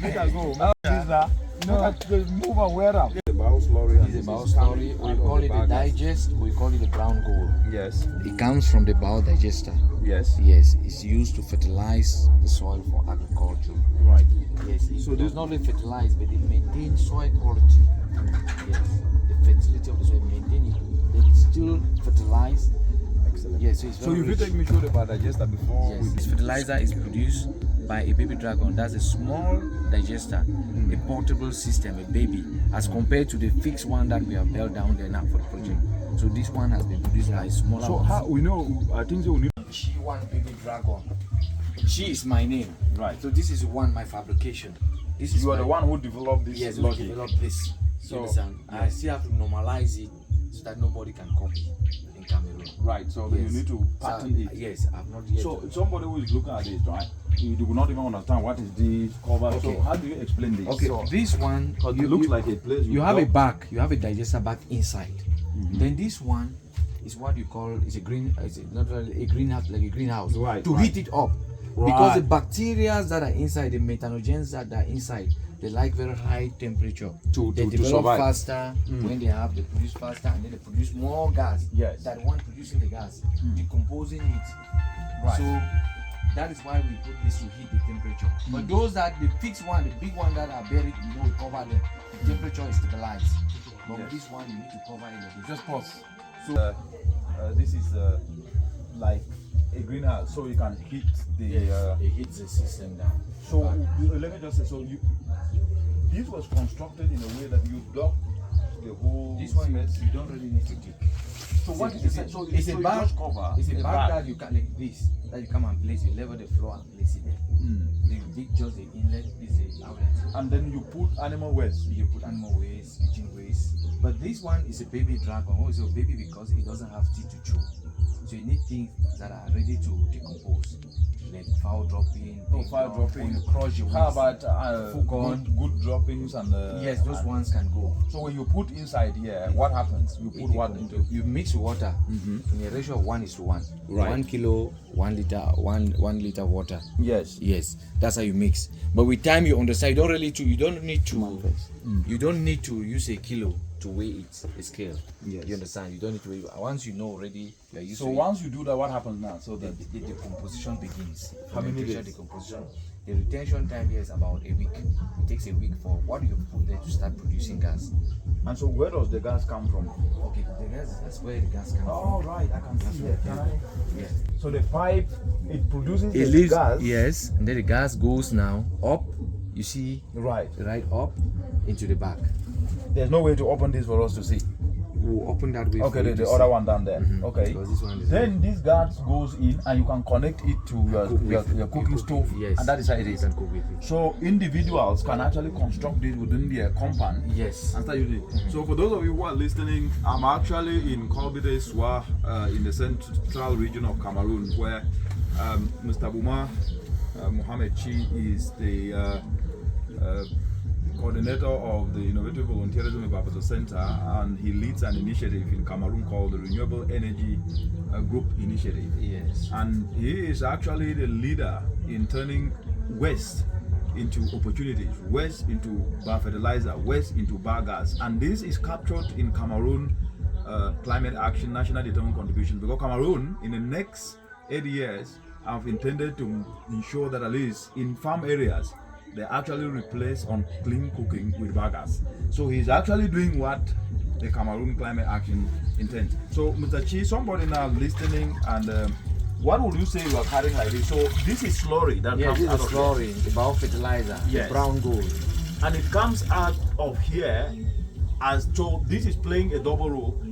Let us go. Move and wear them. The bio slurry. It's a bio slurry. We call it a digest. We call it a brown gold. Yes. It comes from the biodigester. Yes. Yes, it's used to fertilize the soil for agriculture. Right. Yes, so it does not only fertilize, but it maintains soil quality. Yes, the fertility of the soil, maintain it. Then still fertilize. Excellent. Yes, so it's very So if you rich. take me through the biodigester before. Yes, this fertilizer is produced by a baby dragon. That's a small digester, a portable system, a baby, as compared to the fixed one that we have built down there now for the project. So this one has been produced by a smaller So one. how we know? I think so. We need. She one baby dragon. She is my name. Right. So this is one my fabrication. This is You are the my- one who developed this. Yes, we logic. developed this. So, So I still have to normalize it so that nobody can copy in Cameroon. Right. So then you need to pattern it. Yes, I've not yet. So somebody who is looking at this, right? You do not even understand what is this cover. Okay. So how do you explain this? Okay, So, this one because it looks like a place you have a built- back, you have a digester back inside. Then this one is what you call is a green, is not really a greenhouse, like a greenhouse, Right, to right. heat it up. Right. Because the bacteria that are inside, the methanogens that are inside, they like very high temperature. They to develop survive. faster when they produce faster, and then they produce more gas. Yes. That one producing the gas, decomposing it. Right. So that is why we put this to heat the temperature. But those that the fixed one, the big one that are buried, we cover them. The temperature is stabilized. But with this one, you need to cover it. Just pause. So this is like a greenhouse, so you can heat the. It hits the system down. So let me just say, so this was constructed in a way that you block the whole. This one, space. you don't really need to dig. So what is it? So It's a you bag. just cover. It's a the bag that you can like this. That you come and place. You level the floor and place it there. You dig just the inlet. This is the outlet. And then you put animal waste. You put animal waste, kitchen waste. But this one is a baby dragon. Oh, it's a baby because it doesn't have teeth to chew. So you need things that are ready to decompose, like foul dropping. Foul dropping. When you crush your How waste. about good droppings and? Yes, those ones can go. So when you put inside here, what happens? You put what into? You mix water in a ratio of 1:1. Right. 1 kilo, 1 liter, 1 liter water. Yes. Yes, that's how you mix. But with time, you understand. You don't need to use a kilo to weigh it, a scale. Yes. You understand? You don't need to weigh. Once you know already, you are used So to once you do that, what happens now? So it. that The decomposition begins. How many Fermentation, days? Decomposition. The retention time here is about a week. It takes a week for what you put there to start producing gas. and so where does the gas come from? Okay, the gas, that's where the gas comes from. Oh right, I can see it. Yeah. So the pipe it produces It the leaves, gas. yes, and then the gas goes now up, you see, Right. right up into the back. There's no way to open this for us to see. We'll open that way. Okay, for you the to other see. one down there. Okay. Because this one is Then this gas goes in and you can connect it to your cooking stove. Yes. And that is how it You is. can cook with it. So individuals can actually construct this within their compound. Yes. And start using it. So for those of you who are listening, I'm actually in Kolbide Swa in the central region of Cameroon, where Mr. Buma Mohamed Chi is the coordinator of the Innovative Volunteerism Environmental Center, and he leads an initiative in Cameroon called the Renewable Energy Group Initiative. Yes. And he is actually the leader in turning waste into opportunities, waste into biofertilizer, waste into biogas. And this is captured in Cameroon Climate Action National Determined Contribution, because Cameroon in the next 8 years have intended to ensure that at least in farm areas they actually replace on clean cooking with biogas. So he's actually doing what the Cameroon Climate Action intends. So Mr. Chi, somebody now listening, and what would you say you are carrying like this? So this is slurry that Yes, comes this out is of slurry, the biofertilizer, Yes. the brown gold. here. And it comes out of here, as so this is playing a double role.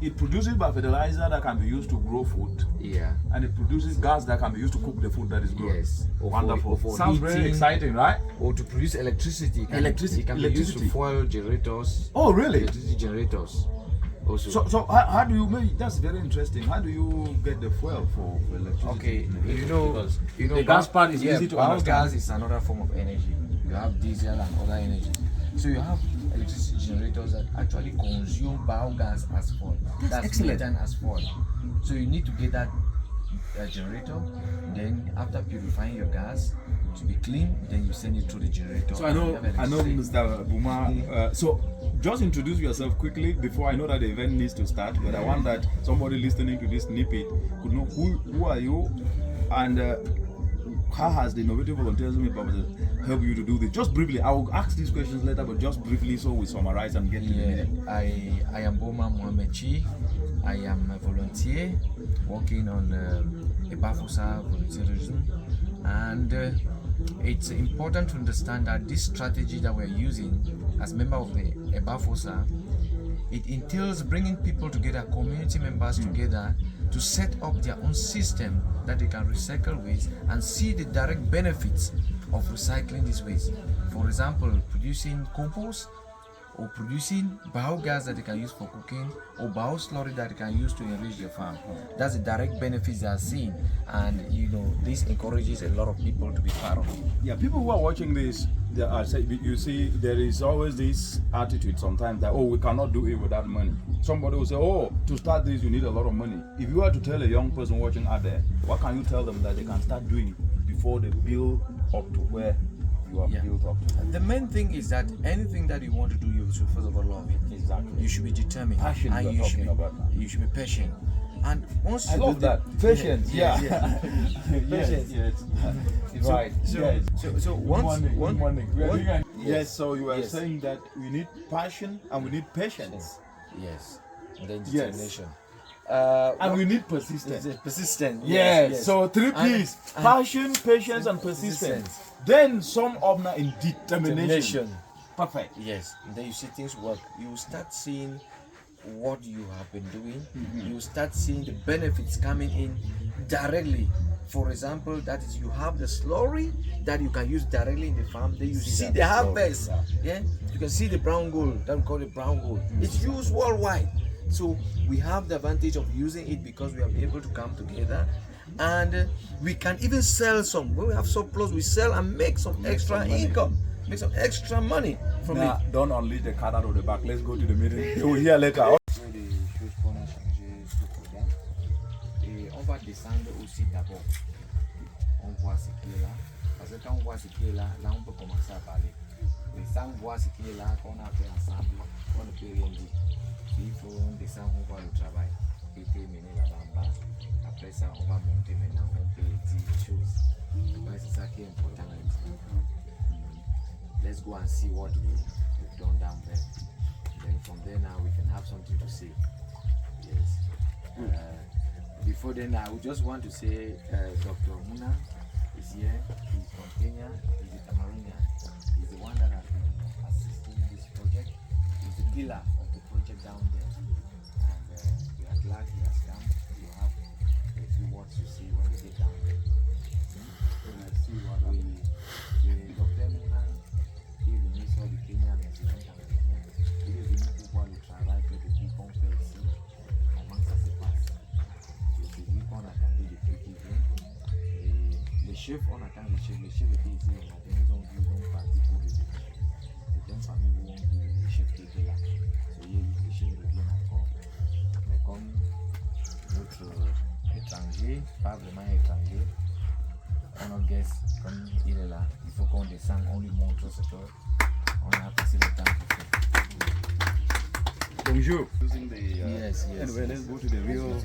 It produces biofertilizer that can be used to grow food, Yeah. and it produces gas that can be used to cook the food that is grown. Yes. Or for- Wonderful. or for Sounds very heating. exciting, right? Or to produce electricity. It can be used Electricity. to fuel generators. Oh, really? Electricity generators. Also. So how do you make? That's very interesting. How do you get the fuel for electricity? Okay, Because you know, the gas part is easy to understand. Biogas is another form of energy. You have diesel and other energy. So you have electricity generators that actually consume biogas as fuel. That's excellent. methane as fuel. So you need to get that generator. Then after purifying your gas, to be clean, then you send it through the generator. So I know, Mr. Buma. So just introduce yourself quickly before I know that the event needs to start. But I want that somebody listening to this snippet could know who are you, and how has the innovative volunteerism help you to do this? Just briefly, I will ask these questions later, but just briefly so we summarize and get to the meeting. I am Boma Mohamed Chi. I am a volunteer working on Ebafosa volunteerism, and it's important to understand that this strategy that we're using as member of the Ebafosa, it entails bringing people together, community members together, to set up their own system that they can recycle waste and see the direct benefits of recycling this waste. For example, producing compost, or producing biogas that they can use for cooking, or bioslurry that they can use to enrich their farm. That's the direct benefits they are seeing, and this encourages a lot of people to be part of it. Yeah, people who are watching this, you see, there is always this attitude sometimes that, we cannot do it without money. Somebody will say, to start this you need a lot of money. If you were to tell a young person watching out there, what can you tell them that they can start doing before they build up to where you are built up to? The main thing is that anything that you want to do, you should first of all love it. Exactly. You should be determined. Passion and you should be patient. And once I you love that. Patience. Patience. Yes. Right. So once Yes, so you are saying that we need passion and we need patience. Yes. And then determination. And we need persistence. Persistent. Yes. So 3 P's: passion, patience, and persistence. Then sum up now in determination. Perfect. Yes. And then you see things work. You start seeing what you have been doing. You start seeing the benefits coming in directly. For example, that is, you have the slurry that you can use directly in the farm. Then you see the harvest. You can see the brown gold that we call it brown gold. It's used worldwide. So we have the advantage of using it because we are able to come together, and we can even sell some. When we have surplus, we sell and make some extra income, make some extra money from it. Don't unleash the cat out of the back. Let's go to the meeting. You will hear later. On va descendre aussi d'abord. On voit ce qui est là. Parce que quand on voit ce qui est là, là on peut commencer à parler. Mais sans voir ce qui est là, qu'on a fait ensemble, on ne peut rien dire. Il faut on descend, on voit le travail qui est mené là-bas en bas. Après ça, on va monter maintenant, on peut dire les choses. Ouais, c'est ça qui est important. Let's go and see what we've done down there. Then from there now we can have something to say. Yes. Before then, I would just want to say Dr. Munang is here. He's from Kenya. He's a Cameroonian. He's the one that has been assisting this project. He's the pillar of the project down there. And we are glad he has come. You have a few words to say when we get down there. When I see what Dr. Munang, il est venu sur le Kenya, mais c'est un Camerounais. Il est venu pour voir le travail que depuis qu'on fait ici, comment ça se passe. C'est lui qu'on attendait depuis qu'il vient. Et les chefs, on attend les chefs. Les chefs étaient ici le matin, ils ont parti pour le début. C'était une famille où on dit les chefs qui étaient là. Les chefs reviennent encore. Mais comme notre étranger, pas vraiment étranger, on guess comme il est là, il faut qu'on descende, on lui montre ce qu'on a passé le temps pour faire. Bonjour. Using the, yes. Anyway, let's go to the real.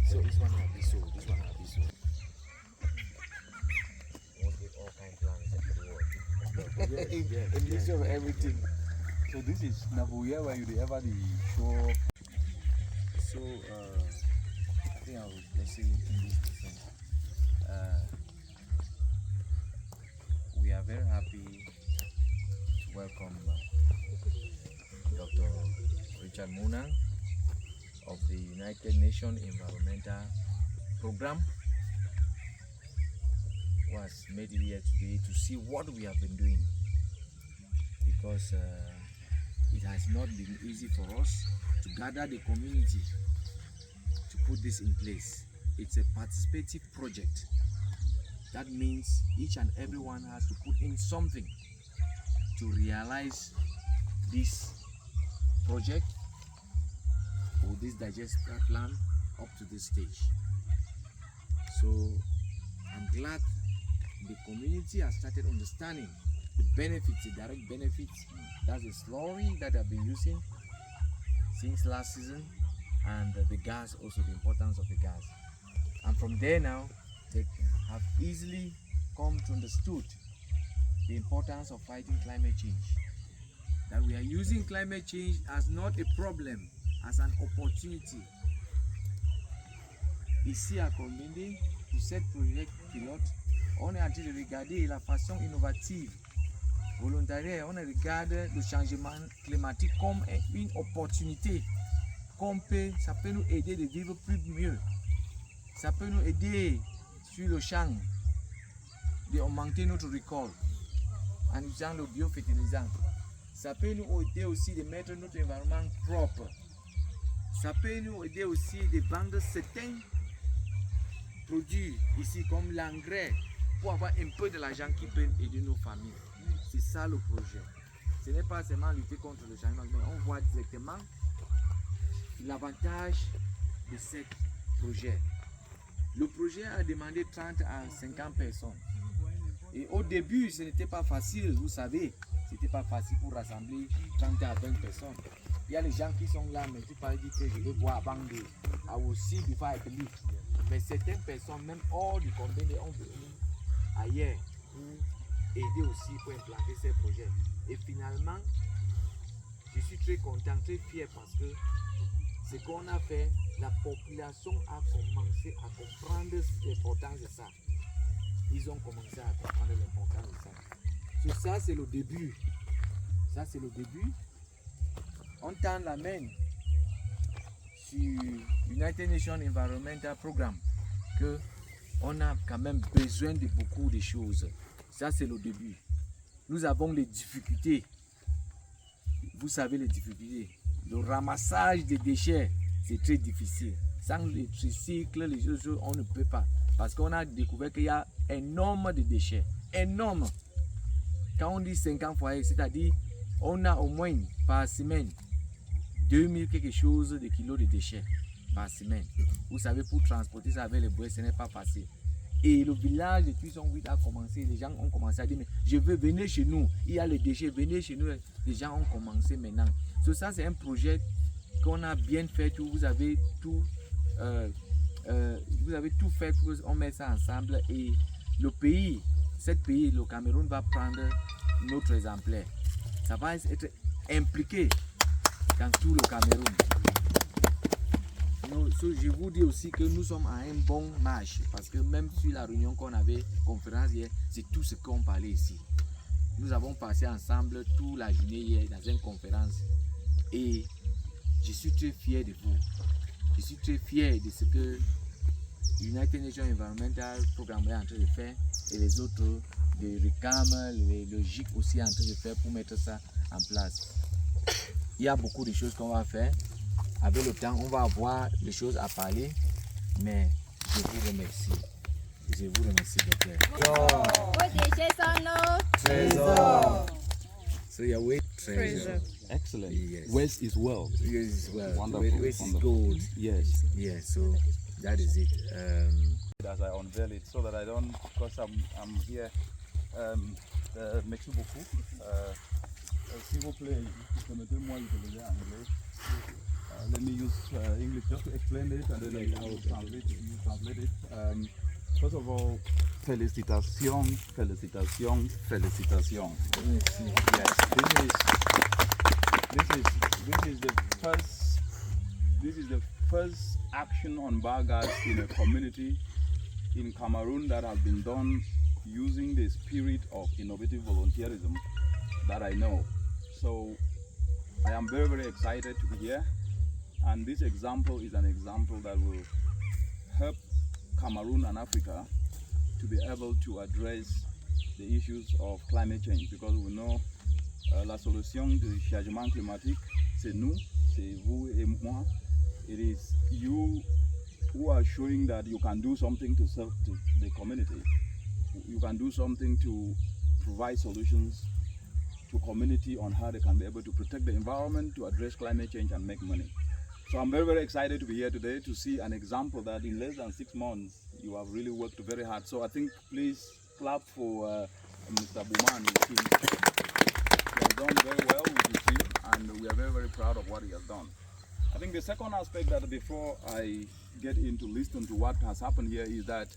So this one will be so. This one will be so. Won't give all kinds of plans everywhere. A mixture of everything. So this is Nabuya where you ever the show. So I think let's say in this different. We are very happy to welcome Dr. Richard Munang of the United Nations Environmental Program, who has made it here today to see what we have been doing, because it has not been easy for us to gather the community to put this in place. It's a participative project. That means each and everyone has to put in something to realize this project or this digester plan up to this stage. So I'm glad the community has started understanding the benefits, the direct benefits. That's the slurry that I've been using since last season, and the gas, also the importance of the gas. And from there now, they have easily come to understood the importance of fighting climate change. That we are using climate change as not a problem, as an opportunity. Ici à Combini, pour cette projet pilote, on est en train de regarder la façon innovative, volontaire, on regarde le changement climatique comme une opportunité. Ça peut nous aider de vivre plus mieux. Ça peut nous aider sur le champ d'augmenter notre récolte en utilisant le biofertilisant. Ça peut nous aider aussi de mettre notre environnement propre. Ça peut nous aider aussi de vendre certains produits ici comme l'engrais pour avoir un peu de l'argent qui peut aider nos familles. C'est ça le projet. Ce n'est pas seulement lutter contre le changement, mais on voit directement l'avantage de ce projet. Le projet a demandé 30 à 50 personnes. Et au début, ce n'était pas facile, vous savez. C'était pas facile pour rassembler 30 à 20 personnes. Il y a les gens qui sont là, mais tu parles dire que je vais voir avant de aussi before I believe. Mais certaines personnes, même hors du combien ont venu ailleurs pour aider aussi pour implanter ces projets. Et finalement, je suis très content, très fier parce que ce qu'on a fait, la population a commencé à comprendre l'importance de ça. Ils ont commencé à comprendre l'importance de ça. So, ça, c'est le début. Ça, c'est le début. On tend la main sur United Nations Environmental Programme que on a quand même besoin de beaucoup de choses. Ça, c'est le début. Nous avons les difficultés. Vous savez les difficultés. Le ramassage des déchets, c'est très difficile. Sans le tricycle, les choses, on ne peut pas. Parce qu'on a découvert qu'il y a énormément de déchets. Énorme. Quand on dit 50 foyers, c'est-à-dire on a au moins par semaine 2000 quelque chose de kilos de déchets par semaine. Vous savez, pour transporter ça avec les bouées, ce n'est pas facile. Et le village de Tuisson 8 a commencé, les gens ont commencé à dire, mais je veux venir chez nous, il y a les déchets, venez chez nous. Les gens ont commencé maintenant. So, ça, c'est un projet qu'on a bien fait, vous avez tout fait pour qu'on mette ça ensemble. Et le pays, le Cameroun va prendre notre exemplaire. Ça va être impliqué dans tout le Cameroun. Je vous dis aussi que nous sommes à un bon marche parce que même sur la réunion qu'on avait, conférence hier, c'est tout ce qu'on parlait ici. Nous avons passé ensemble toute la journée hier dans une conférence et je suis très fier de vous. Je suis très fier de ce que United Nations Environmental Programme est en train de faire et les autres, les RICAM, les logiques aussi en train de faire pour mettre ça en place. Il y a beaucoup de choses qu'on va faire. Avec le temps, on va avoir des choses à parler, mais je vous remercie. Je vous remercie, docteur. Trésor. So your way, treasure. Excellent. Yes. West is well. Yes, is well. Wonderful. West is Wonderful. gold. Yes. Yeah, so that is it. As I unveil it, so that I don't, because I'm here. Merci beaucoup. S'il vous plaît, permettez-moi d'utiliser anglais. Let me use English just to explain it, and then I will translate it. First of all, félicitations. Yes, this is the first action on biogas in a community in Cameroon that has been done using the spirit of innovative volunteerism that I know. So I am very, very excited to be here. And this example is an example that will help Cameroon and Africa to be able to address the issues of climate change, because we know la solution du changement climatique, c'est nous, c'est vous et moi. It is you who are showing that you can do something to serve the community. You can do something to provide solutions to community on how they can be able to protect the environment, to address climate change and make money. So I'm very, very excited to be here today to see an example that in less than 6 months, you have really worked very hard. So I think please clap for Mr. Buman. He has done very well with his team, and we are very, very proud of what he has done. I think the second aspect that before I get into listen to what has happened here is that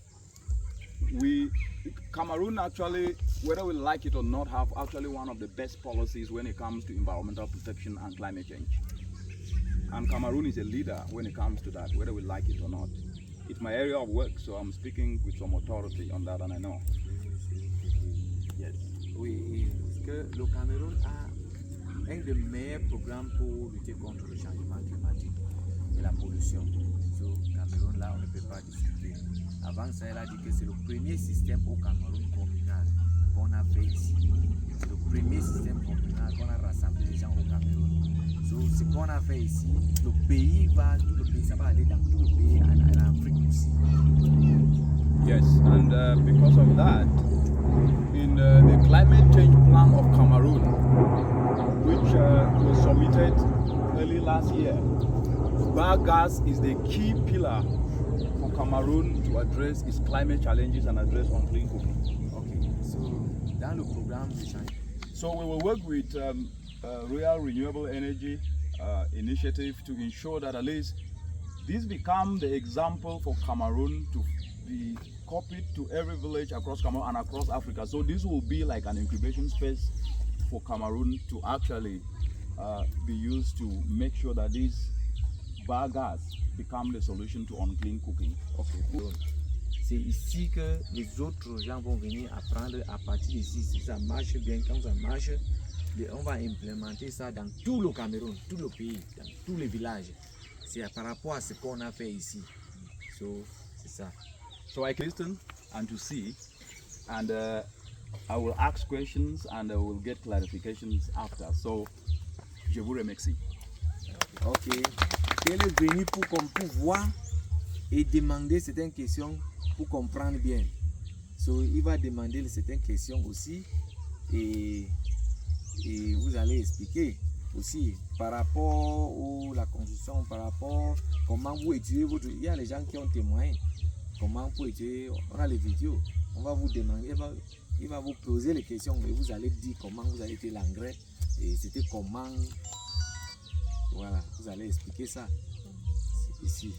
Cameroon actually, whether we like it or not, have actually one of the best policies when it comes to environmental protection and climate change. And Cameroon is a leader when it comes to that, whether we like it or not. It's my area of work, so I'm speaking with some authority on that, and I know. Yes. Oui, parce que le Cameroun a un des meilleurs programmes pour lutter contre le changement climatique et la pollution. So, Cameroun, là, on ne peut pas discuter. Avant ça, elle a dit que c'est le premier système au Cameroun communal qu'on a fait ici. C'est le premier système communal qu'on a rassemblé les gens au Cameroun. So, ce qu'on a fait ici, le pays va, tout le pays, ça va aller dans tout le pays, en Afrique aussi. Yes, and because of that, in the climate change plan of Cameroon, which was submitted early last year, biogas is the key pillar for Cameroon to address its climate challenges and address unclean cooking. Okay, so dans le programme de change. So we will work with Royal Renewable Energy Initiative to ensure that at least this becomes the example for Cameroon to be copied to every village across Cameroon and across Africa. So this will be like an incubation space for Cameroon to actually be used to make sure that this biogas become the solution to unclean cooking. Okay. C'est ici que les autres gens vont venir apprendre à partir d'ici. Si ça marche bien, quand ça marche, on va implémenter ça dans tout le Cameroun, tout le pays, dans tous les villages. C'est par rapport à ce qu'on a fait ici. So, c'est ça. So I can listen and to see, and I will ask questions and I will get clarifications after. So, je vous remercie. Ok. Elle est venue pour voir et demander certaines questions pour comprendre bien. So, il va demander certaines questions aussi et vous allez expliquer aussi par rapport à la construction, par rapport à comment vous étudiez votre... Il y a les gens qui ont témoigné. Comment vous étudier, on a les vidéos, on va vous demander, il va vous poser les questions et vous allez dire comment vous avez fait l'engrais et c'était comment, voilà, vous allez expliquer ça ici.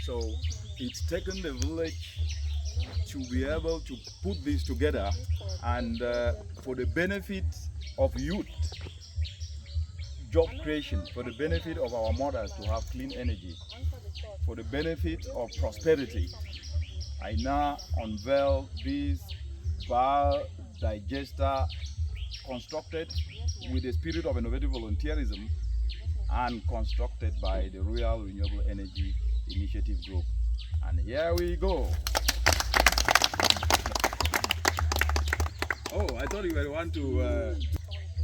So it's taken the village to be able to put this together, and for the benefit of youth, job creation, for the benefit of our mothers to have clean energy, for the benefit of prosperity, I now unveil this biodigester constructed with the spirit of innovative volunteerism and constructed by the Royal Renewable Energy Initiative Group. And here we go. Oh, I thought you were one to...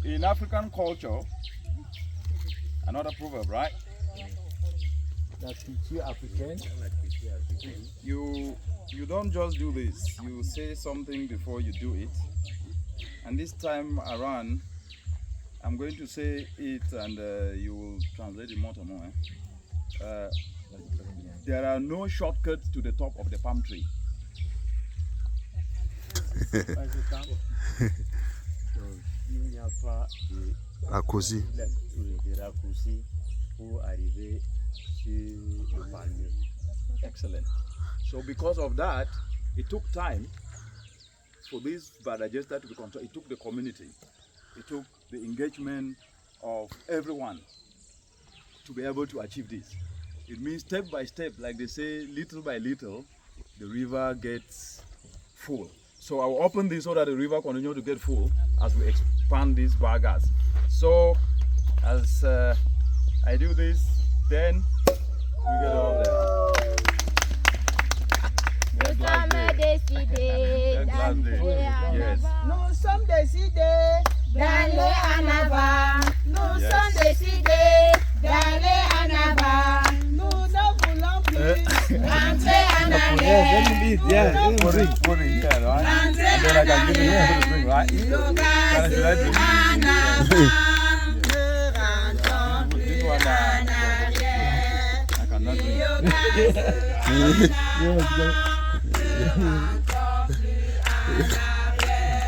in African culture, another proverb, right? You don't just do this. You say something before you do it. And this time around, I'm going to say it and you will translate it more to more. There are no shortcuts to the top of the palm tree. Il n'y a pas de raccourci pour arriver sur le palmier. Excellent. So because of that, it took time for this biodigester to be controlled. It took the community. It took the engagement of everyone to be able to achieve this. It means step by step, like they say, little by little, the river gets full. So I will open this so that the river continues to get full as we expand this biogas. So as I do this, then we get all there. Yes. Nous sommes décidés d'aller en avant. Nous sommes décidés d'aller en avant. Nous ne voulons plus rentrer en arrière. I can give you a drink, right? Should I drink? This one, I cannot drink.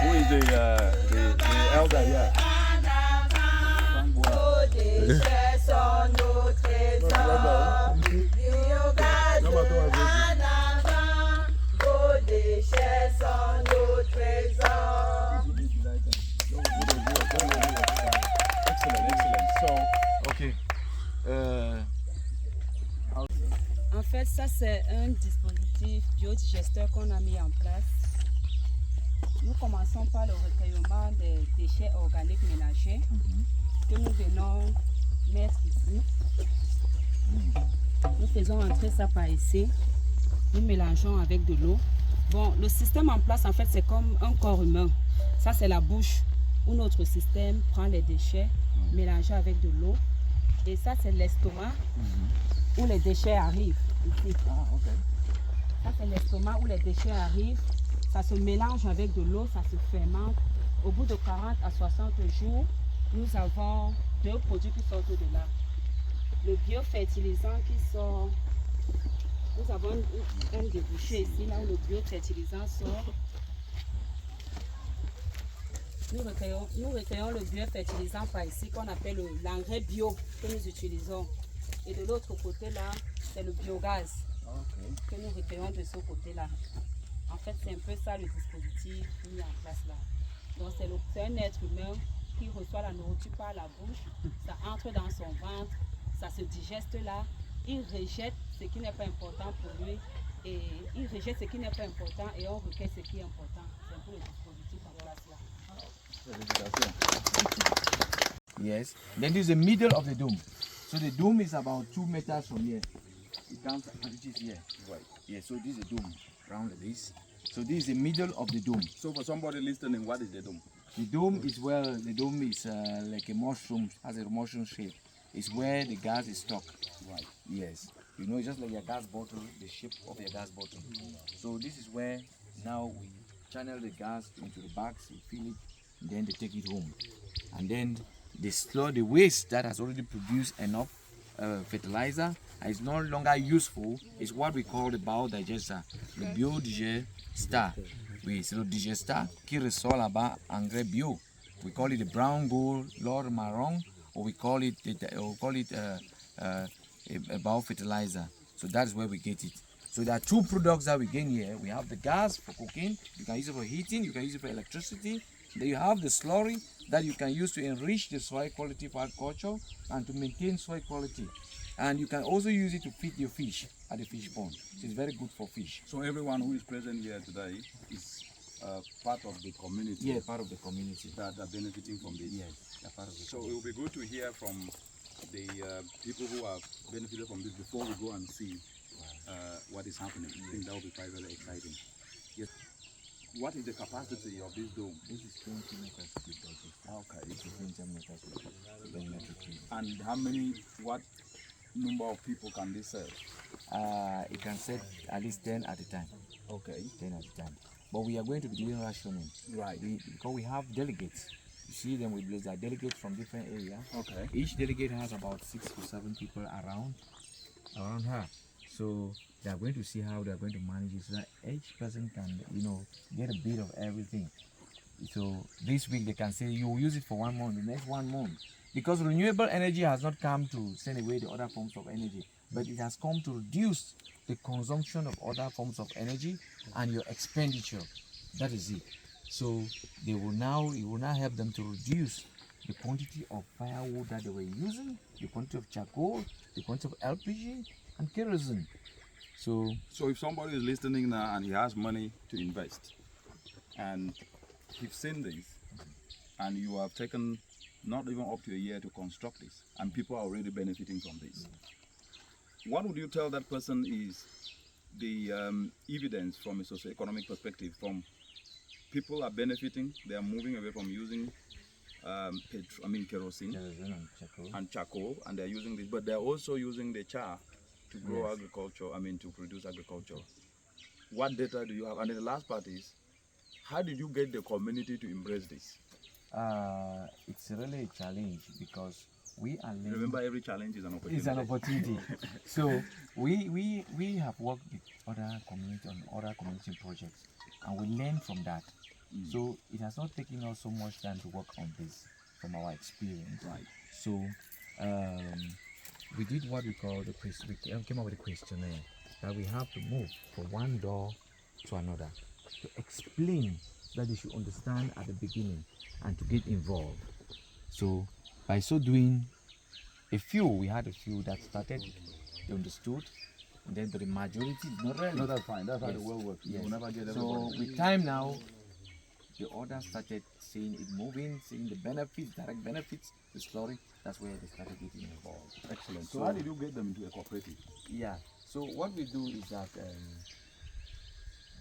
Who is the elder here? Excellent. So, okay. En fait, ça c'est un dispositif biodigesteur qu'on a mis en place. Nous commençons par le recueillement des déchets organiques ménagers que nous venons mettre ici. Nous faisons entrer ça par ici. Nous mélangeons avec de l'eau. Bon, le système en place, en fait, c'est comme un corps humain. Ça, c'est la bouche où notre système prend les déchets mélangés avec de l'eau. Et ça, c'est l'estomac où les déchets arrivent. Ici. Ça, c'est l'estomac où les déchets arrivent. Ça se mélange avec de l'eau, ça se fermente. Au bout de 40 à 60 jours, nous avons deux produits qui sortent de là. Le biofertilisant qui sort. Nous avons un débouché ici, là où le biofertilisant sort. Nous recueillons le biofertilisant par ici qu'on appelle l'engrais bio que nous utilisons. Et de l'autre côté là, c'est le biogaz que nous recueillons de ce côté-là. En fait, c'est un peu ça le dispositif mis en place là. Donc c'est un être humain qui reçoit la nourriture par la bouche, ça entre dans son ventre, ça se digeste là, il rejette ce qui n'est pas important pour lui et il rejette ce qui n'est pas important et on recueille ce qui est important. C'est un peu le dispositif en place là. Yes. Then there's the middle of the dome. So the dome is about 2 meters from here. It comes, it is here. Right. Yeah, so this is the dome around this. So this is the middle of the dome. So for somebody listening, what is the dome? The dome is like a mushroom, has a mushroom shape. It's where the gas is stuck. Right. Yes. You know, just like your gas bottle, the shape of your gas bottle. So this is where now we channel the gas into the bags, we fill it, and then they take it home. And then the waste that has already produced enough fertilizer is no longer useful. It's what we call the biodigester, le biodigester. Oui, c'est le digesteur qui ressort là-bas engrais bio. We call it the brown gold, l'or marron, or we call it a biofertilizer. So that's where we get it. So there are two products that we gain here. We have the gas for cooking. You can use it for heating. You can use it for electricity. Then you have the slurry that you can use to enrich the soil quality for agriculture and to maintain soil quality. And you can also use it to feed your fish at the fish pond. So it's very good for fish. So everyone who is present here today is part of the community. Yeah, part of the community. That are benefiting from this. Yes, they're part of the So it will be good to hear from the people who have benefited from this before we go and see what is happening. I think that will be quite very exciting. Yes. What is the capacity of this dome? This is 20 meters cube. Okay. This is 20 meters cube. And what number of people can this serve? It can set at least 10 at a time. Okay. 10 at a time. But we are going to be doing rationing. Right. Because we have delegates. You see them with blades. They are delegates from different areas. Okay. Each delegate has about 6 to 7 people around her. So they are going to see how they are going to manage it so that each person can, get a bit of everything. So this week they can say you will use it for 1 month, the next 1 month. Because renewable energy has not come to send away the other forms of energy, but it has come to reduce the consumption of other forms of energy and your expenditure. That is it. So it will now help them to reduce the quantity of firewood that they were using, the quantity of charcoal, the quantity of LPG and kerosene. So if somebody is listening now and he has money to invest, and he's seen this, and you have taken not even up to a year to construct this, and people are already benefiting from this, what would you tell that person is the evidence from a socio-economic perspective? From people are benefiting, they are moving away from using kerosene and charcoal, and they're using this, but they're also using the char to grow agriculture, to produce agriculture. What data do you have? And then the last part is, How did you get the community to embrace this? It's really a challenge because we are learning. Remember, every challenge is an opportunity. It's an opportunity. So we have worked with other community on other community projects, and we learn from that. So it has not taken us so much time to work on this from our experience. Right. So we did what we call we came up with a questionnaire that we have to move from one door to another to explain so that they should understand at the beginning and to get involved. So by so doing, we had a few that started, they understood, and then the majority not really. No, that's fine. That's how the Yes. world works. Yes. You will never get So everybody. with time now, the others started seeing it moving, seeing the benefits, direct benefits, the story. That's where they started getting involved. Excellent. So how did you get them into a cooperative? Yeah. So what we do is that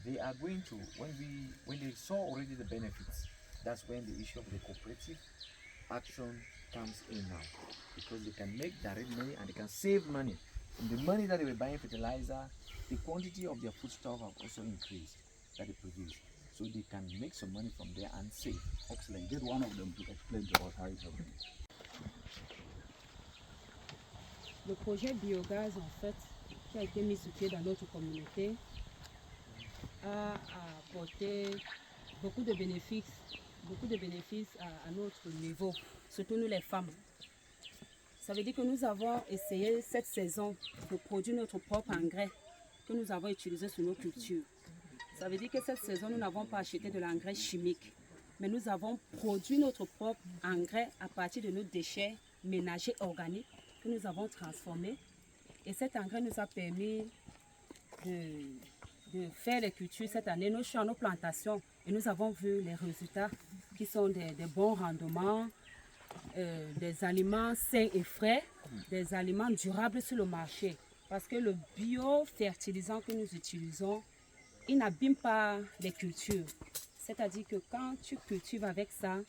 they are going to when they saw already the benefits, that's when the issue of the cooperative action comes in now, because they can make direct money and they can save money. And the money that they were buying fertilizer, the quantity of their foodstuff have also increased that they produce. So they can make some money from there and save. Excellent. Get one of them to explain to us how it's happening. Le projet Biogas, en fait, qui a été mis sur pied dans notre communauté, a apporté beaucoup de bénéfices à notre niveau, surtout nous les femmes. Ça veut dire que nous avons essayé cette saison de produire notre propre engrais que nous avons utilisé sur nos cultures. Ça veut dire que cette saison, nous n'avons pas acheté de l'engrais chimique, mais nous avons produit notre propre engrais à partir de nos déchets ménagers organiques que nous avons transformés. Et cet engrais nous a permis de faire les cultures cette année, nos champs, nos plantations. Et nous avons vu les résultats qui sont des bons rendements, des aliments sains et frais, des aliments durables sur le marché. Parce que le biofertilisant que nous utilisons, il n'abîme pas les cultures. C'est-à-dire que quand tu cultives avec ça,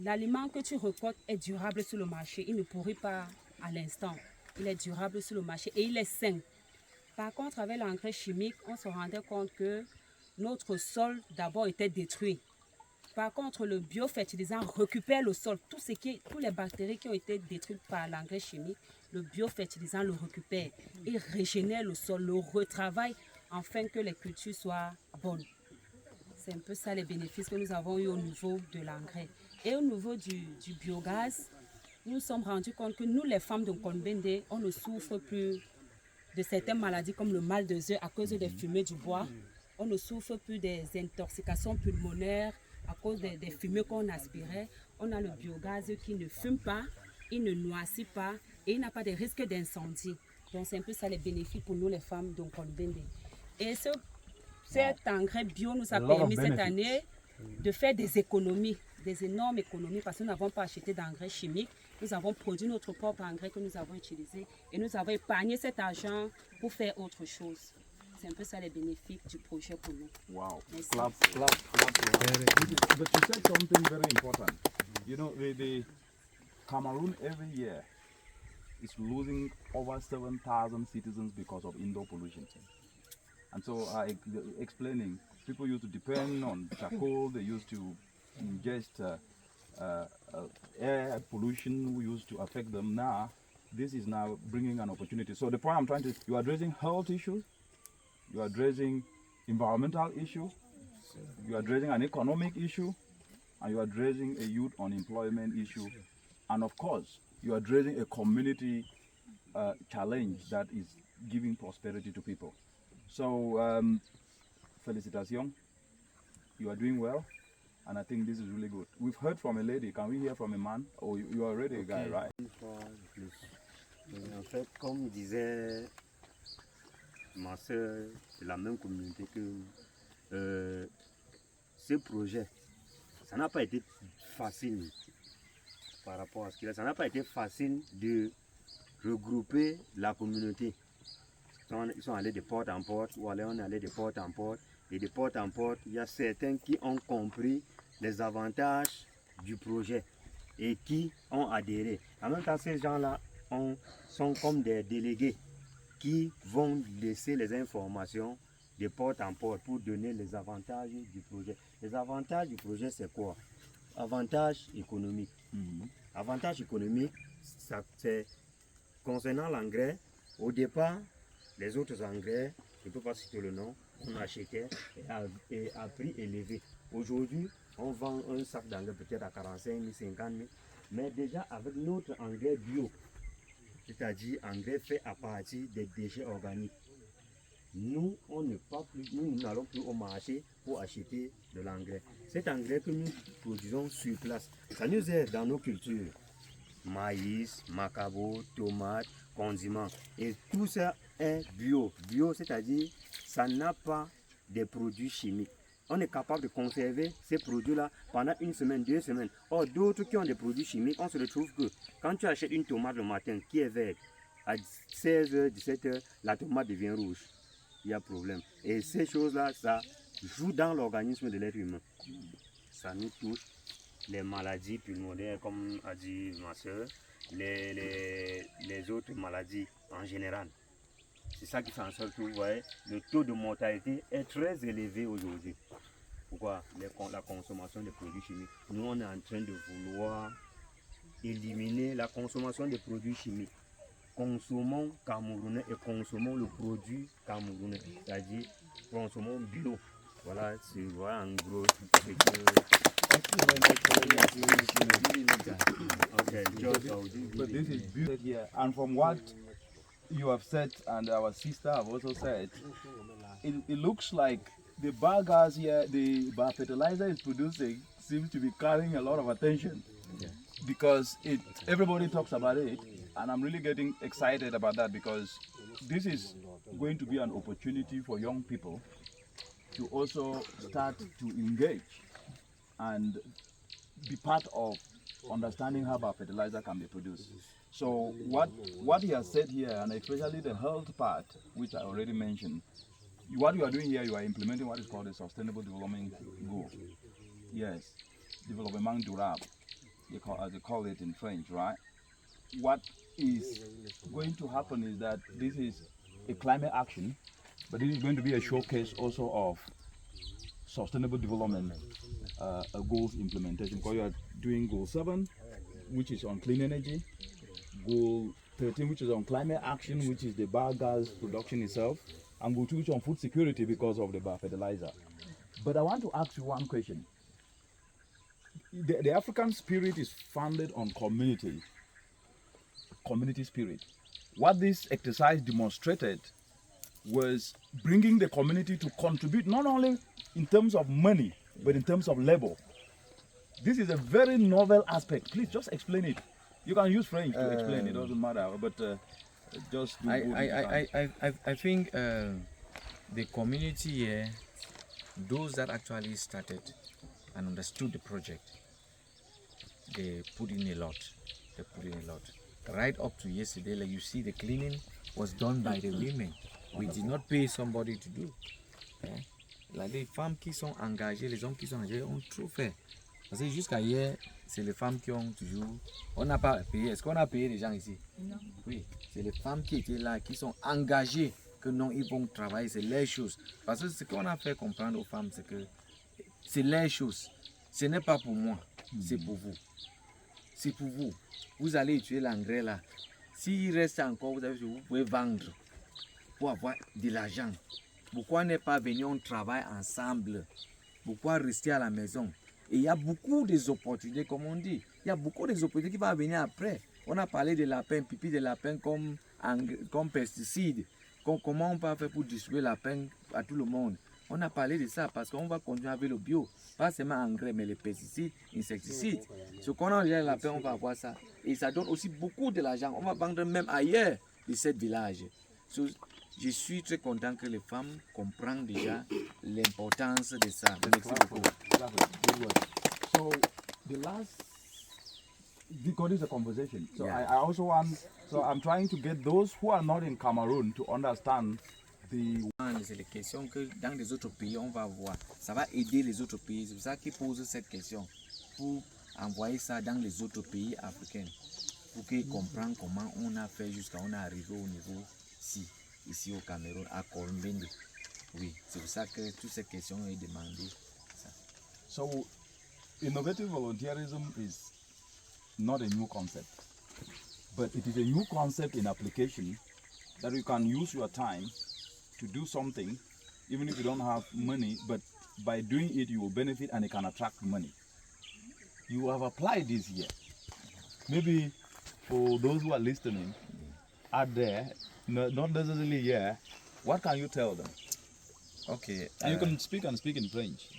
l'aliment que tu récoltes est durable sur le marché. Il ne pourrit pas à l'instant. Il est durable sur le marché et il est sain. Par contre, avec l'engrais chimique, on se rendait compte que notre sol d'abord était détruit. Par contre, le biofertilisant récupère le sol. Toutes les bactéries qui ont été détruites par l'engrais chimique, le biofertilisant le récupère. Il régénère le sol, le retravaille afin que les cultures soient bonnes. C'est un peu ça les bénéfices que nous avons eu au niveau de l'engrais. Et au niveau du biogaz, nous nous sommes rendus compte que nous, les femmes de Nkombende, on ne souffre plus de certaines maladies comme le mal des yeux à cause des fumées du bois. On ne souffre plus des intoxications pulmonaires à cause des fumées qu'on aspirait. On a le biogaz qui ne fume pas, il ne noircit pas et il n'a pas de risque d'incendie. Donc c'est un peu ça les bénéfices pour nous les femmes de Nkombende. Et cet engrais bio nous a permis cette année de faire des économies, des énormes économies parce que nous n'avons pas acheté d'engrais chimiques. Nous avons produit notre propre engrais que nous avons utilisé et nous avons épargné cet argent pour faire autre chose. C'est un peu ça les bénéfices du projet pour nous. Wow. Merci. Clap. But you said something very important. You know, the Cameroon every year is losing over 7,000 citizens because of indoor pollution. And so, explaining, people used to depend on charcoal, they used to ingest air pollution used to affect them. Now, this is now bringing an opportunity. So the point I'm trying to, you are addressing health issues, you are addressing environmental issue, you are addressing an economic issue, and you are addressing a youth unemployment issue, and of course, you are addressing a community challenge that is giving prosperity to people. So, félicitations, you are doing well, and I think this is really good. We've heard from a lady, can we hear from a man? Oh, you are already a guy, right? Une fois de plus. Mais en fait, comme disait ma soeur de la même communauté que ce projet, ça n'a pas été facile par rapport à ce qu'il a. Ça n'a pas été facile de regrouper la communauté. Ils sont allés de porte en porte, ou alors on est allé de porte en porte. Et de porte en porte, il y a certains qui ont compris les avantages du projet et qui ont adhéré. En même temps, ces gens-là sont comme des délégués qui vont laisser les informations de porte en porte pour donner les avantages du projet. Les avantages du projet, c'est quoi? Avantage économique. Avantage économique, c'est concernant l'engrais. Au départ, les autres engrais, je ne peux pas citer le nom, on achetait et à prix élevé. Aujourd'hui, on vend un sac d'engrais peut-être à 45 000, 50 000, mais déjà avec notre engrais bio, c'est-à-dire engrais fait à partir des déchets organiques, nous, nous n'allons plus au marché pour acheter de l'engrais. Cet engrais que nous produisons sur place, ça nous aide dans nos cultures. Maïs, macabo, tomates, condiments. Et tout ça est bio. Bio, c'est-à-dire ça n'a pas de produits chimiques. On est capable de conserver ces produits-là pendant 1 semaine, 2 semaines. Or, d'autres qui ont des produits chimiques, on se retrouve que quand tu achètes une tomate le matin qui est verte, à 16h, 17h, la tomate devient rouge. Il y a problème. Et ces choses-là, ça joue dans l'organisme de l'être humain. Ça nous touche. Les maladies pulmonaires, comme a dit ma soeur, les autres maladies en général. C'est ça qui fait en sorte que vous voyez, le taux de mortalité est très élevé aujourd'hui. Pourquoi? La consommation des produits chimiques. Nous, on est en train de vouloir éliminer la consommation des produits chimiques. Consommons camerounais et consommons le produit camerounais, c'est-à-dire consommons bio. Voilà, c'est voilà en gros ce que... Okay, but this is beautiful here. And from what you have said and our sister have also said, it looks like the biogas here, the biofertilizer is producing seems to be carrying a lot of attention. Because everybody talks about it, and I'm really getting excited about that because this is going to be an opportunity for young people to also start to engage and be part of understanding how biofertilizer can be produced. So what he has said here, and especially the health part, which I already mentioned, what you are doing here, you are implementing what is called a sustainable development goal. Yes, développement durable, as they call it in French, right? What is going to happen is that this is a climate action, but this is going to be a showcase also of sustainable development goals implementation, because you are doing goal 7, which is on clean energy, goal 13, which is on climate action, which is the biogas production itself, and goal 2, which is on food security because of the biofertilizer. But I want to ask you one question. The African spirit is founded on community spirit. What this exercise demonstrated was bringing the community to contribute not only in terms of money, but in terms of labor. This is a very novel aspect. Please just explain it. You can use French to explain, it doesn't matter, but just do I think the community here, those that actually started and understood the project, they put in a lot. Right up to yesterday, like you see, the cleaning was done by the women. We did not pay somebody to do. Like les femmes qui sont engagées, les hommes qui sont engagés ont trop fait. Parce que jusqu'à hier, c'est les femmes qui ont toujours... On n'a pas payé. Est-ce qu'on a payé les gens ici? Non. Oui, c'est les femmes qui étaient là, qui sont engagées, que non, ils vont travailler, c'est les choses. Parce que ce qu'on a fait comprendre aux femmes, c'est que c'est les choses. Ce n'est pas pour moi, c'est pour vous. C'est pour vous. Vous allez utiliser l'engrais là. S'il reste encore, vous pouvez vendre pour avoir de l'argent. Pourquoi ne pas venir, on travaille ensemble? Pourquoi rester à la maison? Et il y a beaucoup d'opportunités, comme on dit. Il y a beaucoup d'opportunités qui vont venir après. On a parlé de lapins, pipi de lapins comme pesticides. Comment on peut faire pour distribuer lapins à tout le monde? On a parlé de ça parce qu'on va continuer avec le bio. Pas seulement engrais, mais les pesticides, insecticides. Ce qu'on a déjà les lapins, on va avoir ça. Et ça donne aussi beaucoup de l'argent. On va vendre même ailleurs de ce village. Je suis très content que les femmes comprennent déjà l'importance de ça. Merci beaucoup. So the last, because it's a conversation. So yeah. I also want, so I'm trying to get those who are not in Cameroon to understand the... C'est les questions que dans les autres pays on va voir. Ça va aider les autres pays. C'est pour ça qu'ils posent cette question. Pour envoyer ça dans les autres pays africains. Pour qu'ils comprennent comment on a fait jusqu'à on est arrivé au niveau ici au Cameroun, à Colombie. Oui, c'est pour ça que toutes ces questions sont demandées. Ça. So, innovative volunteerism is not a new concept, but it is a new concept in application that you can use your time to do something, even if you don't have money, but by doing it, you will benefit and it can attract money. You have applied this here. Maybe for those who are listening out there, not necessarily here, what can you tell them? Okay. And you can speak in French.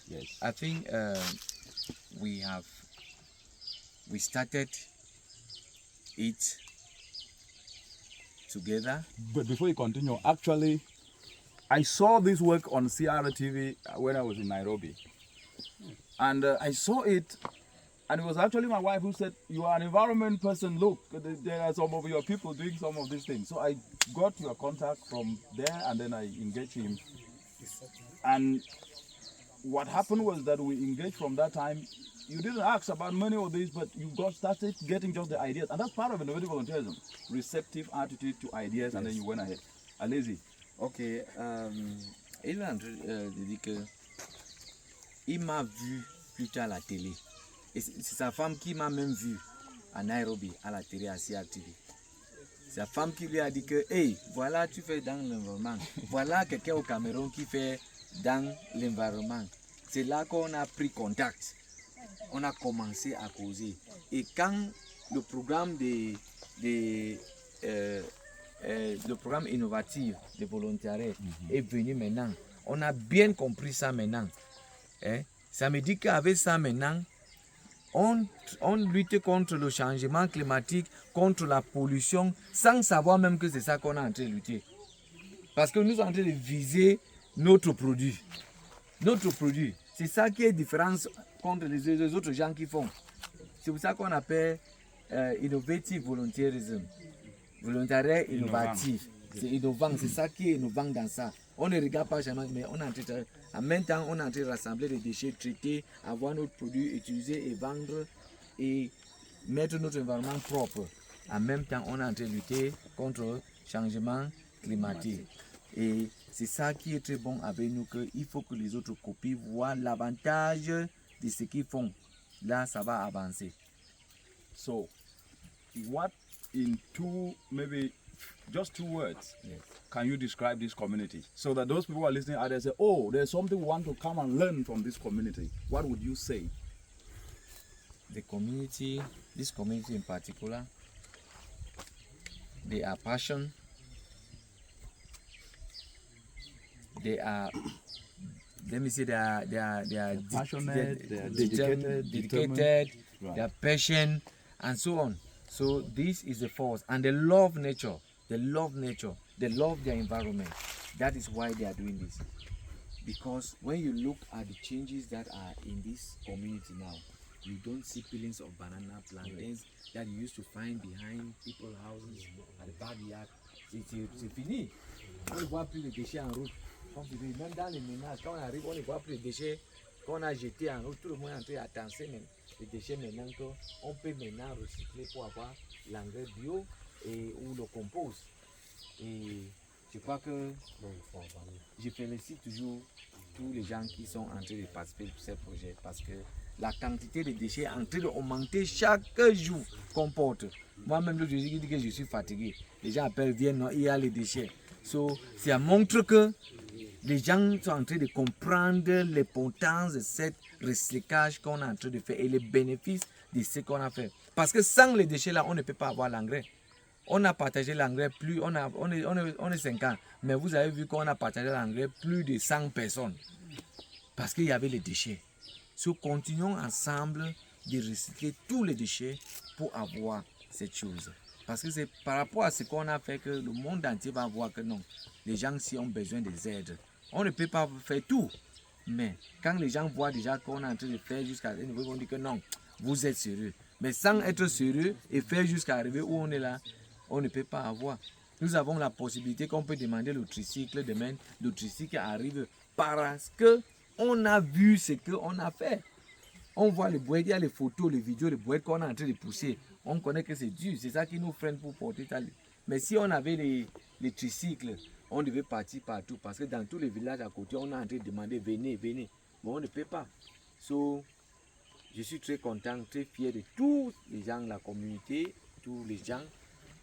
Yes. I think we started it together. But before you continue, actually, I saw this work on CRTV when I was in Nairobi. And I saw it, and it was actually my wife who said, "You are an environment person, look, there are some of your people doing some of these things." So I got your contact from there, and then I engaged him. And what happened was that we engaged from that time. You didn't ask about money or this, but you started getting just the ideas. And that's part of innovative volunteerism. Receptive attitude to ideas, and then you went ahead. Alesi. Ok. Il est en train de dire que il m'a vu plus tard à la télé. Et c'est sa femme qui m'a même vu à Nairobi, à la télé, à CRTV. C'est sa femme qui lui a dit que, hey, voilà, tu fais dans l'environnement. Voilà quelqu'un au Cameroun qui fait dans l'environnement. C'est là qu'on a pris contact. On a commencé à causer. Et quand le programme le programme innovatif de volontariat est venu maintenant, on a bien compris ça maintenant. Hein? Ça me dit qu'avec ça maintenant, on lutte contre le changement climatique, contre la pollution, sans savoir même que c'est ça qu'on est en train de lutter. Parce que nous sommes en train de viser notre produit. Notre produit. C'est ça qui est différent contre les autres gens qui font. C'est pour ça qu'on appelle innovative volunteerism. Volontariat innovatif. C'est innovant, c'est ça qui est innovant dans ça. On ne regarde pas jamais, mais on est en même temps, on est en train de rassembler les déchets, traiter, avoir notre produit, utiliser et vendre et mettre notre environnement propre. En même temps, on est en train de lutter contre le changement climatique. Et c'est ça qui est très bon avec nous, qu'il faut que les autres copies voient l'avantage de ce qu'ils font. Là, ça va avancer. So, what in maybe just two words, can you describe this community? So that those people who are listening out there say, oh, there's something we want to come and learn from this community. What would you say? The community, this community in particular, they are passionate. They are, let me say, they are passionate, they are dedicated, right. they are patient, and so on. So this is the force, and they love nature. They love nature. They love their environment. That is why they are doing this. Because when you look at the changes that are in this community now, you don't see peelings of banana plantains that you used to find behind people's houses at the backyard. C'est fini. On ne voit plus les déchets en route. Même dans les ménages, quand on arrive, on ne voit plus les déchets qu'on a jetés en route. Tout le monde est en train d'attendre les déchets maintenant qu'on peut maintenant recycler pour avoir l'engrais bio et ou le compost. Et je crois que je félicite toujours tous les gens qui sont en train de participer à ce projet parce que la quantité de déchets est en train d'augmenter chaque jour qu'on porte. Moi-même, je dis que je suis fatigué. Les gens appellent, viennent, non, il y a les déchets. So, ça montre que les gens sont en train de comprendre l'importance de ce recyclage qu'on est en train de faire et les bénéfices de ce qu'on a fait. Parce que sans les déchets là, on ne peut pas avoir l'engrais. On a partagé l'engrais on est 5 ans, mais vous avez vu qu'on a partagé l'engrais plus de 100 personnes. Parce qu'il y avait les déchets. So, continuons ensemble de recycler tous les déchets pour avoir cette chose. Parce que c'est par rapport à ce qu'on a fait que le monde entier va voir que non, les gens si ont besoin des aides. On ne peut pas faire tout. Mais quand les gens voient déjà qu'on est en train de faire jusqu'à un niveau, ils vont dire que non, vous êtes sérieux. Mais sans être sérieux et faire jusqu'à arriver où on est là, on ne peut pas avoir. Nous avons la possibilité qu'on peut demander le tricycle demain, le tricycle arrive parce que on a vu ce qu'on a fait. On voit les boîtes, il y a les photos, les vidéos, les boîtes qu'on est en train de pousser. On connaît que c'est dur, c'est ça qui nous freine pour porter ça. Mais si on avait les tricycles, on devait partir partout parce que dans tous les villages à côté, on est en train de demander venez, venez. mais on ne peut pas. So, je suis très content, très fier de tous les gens de la communauté, tous les gens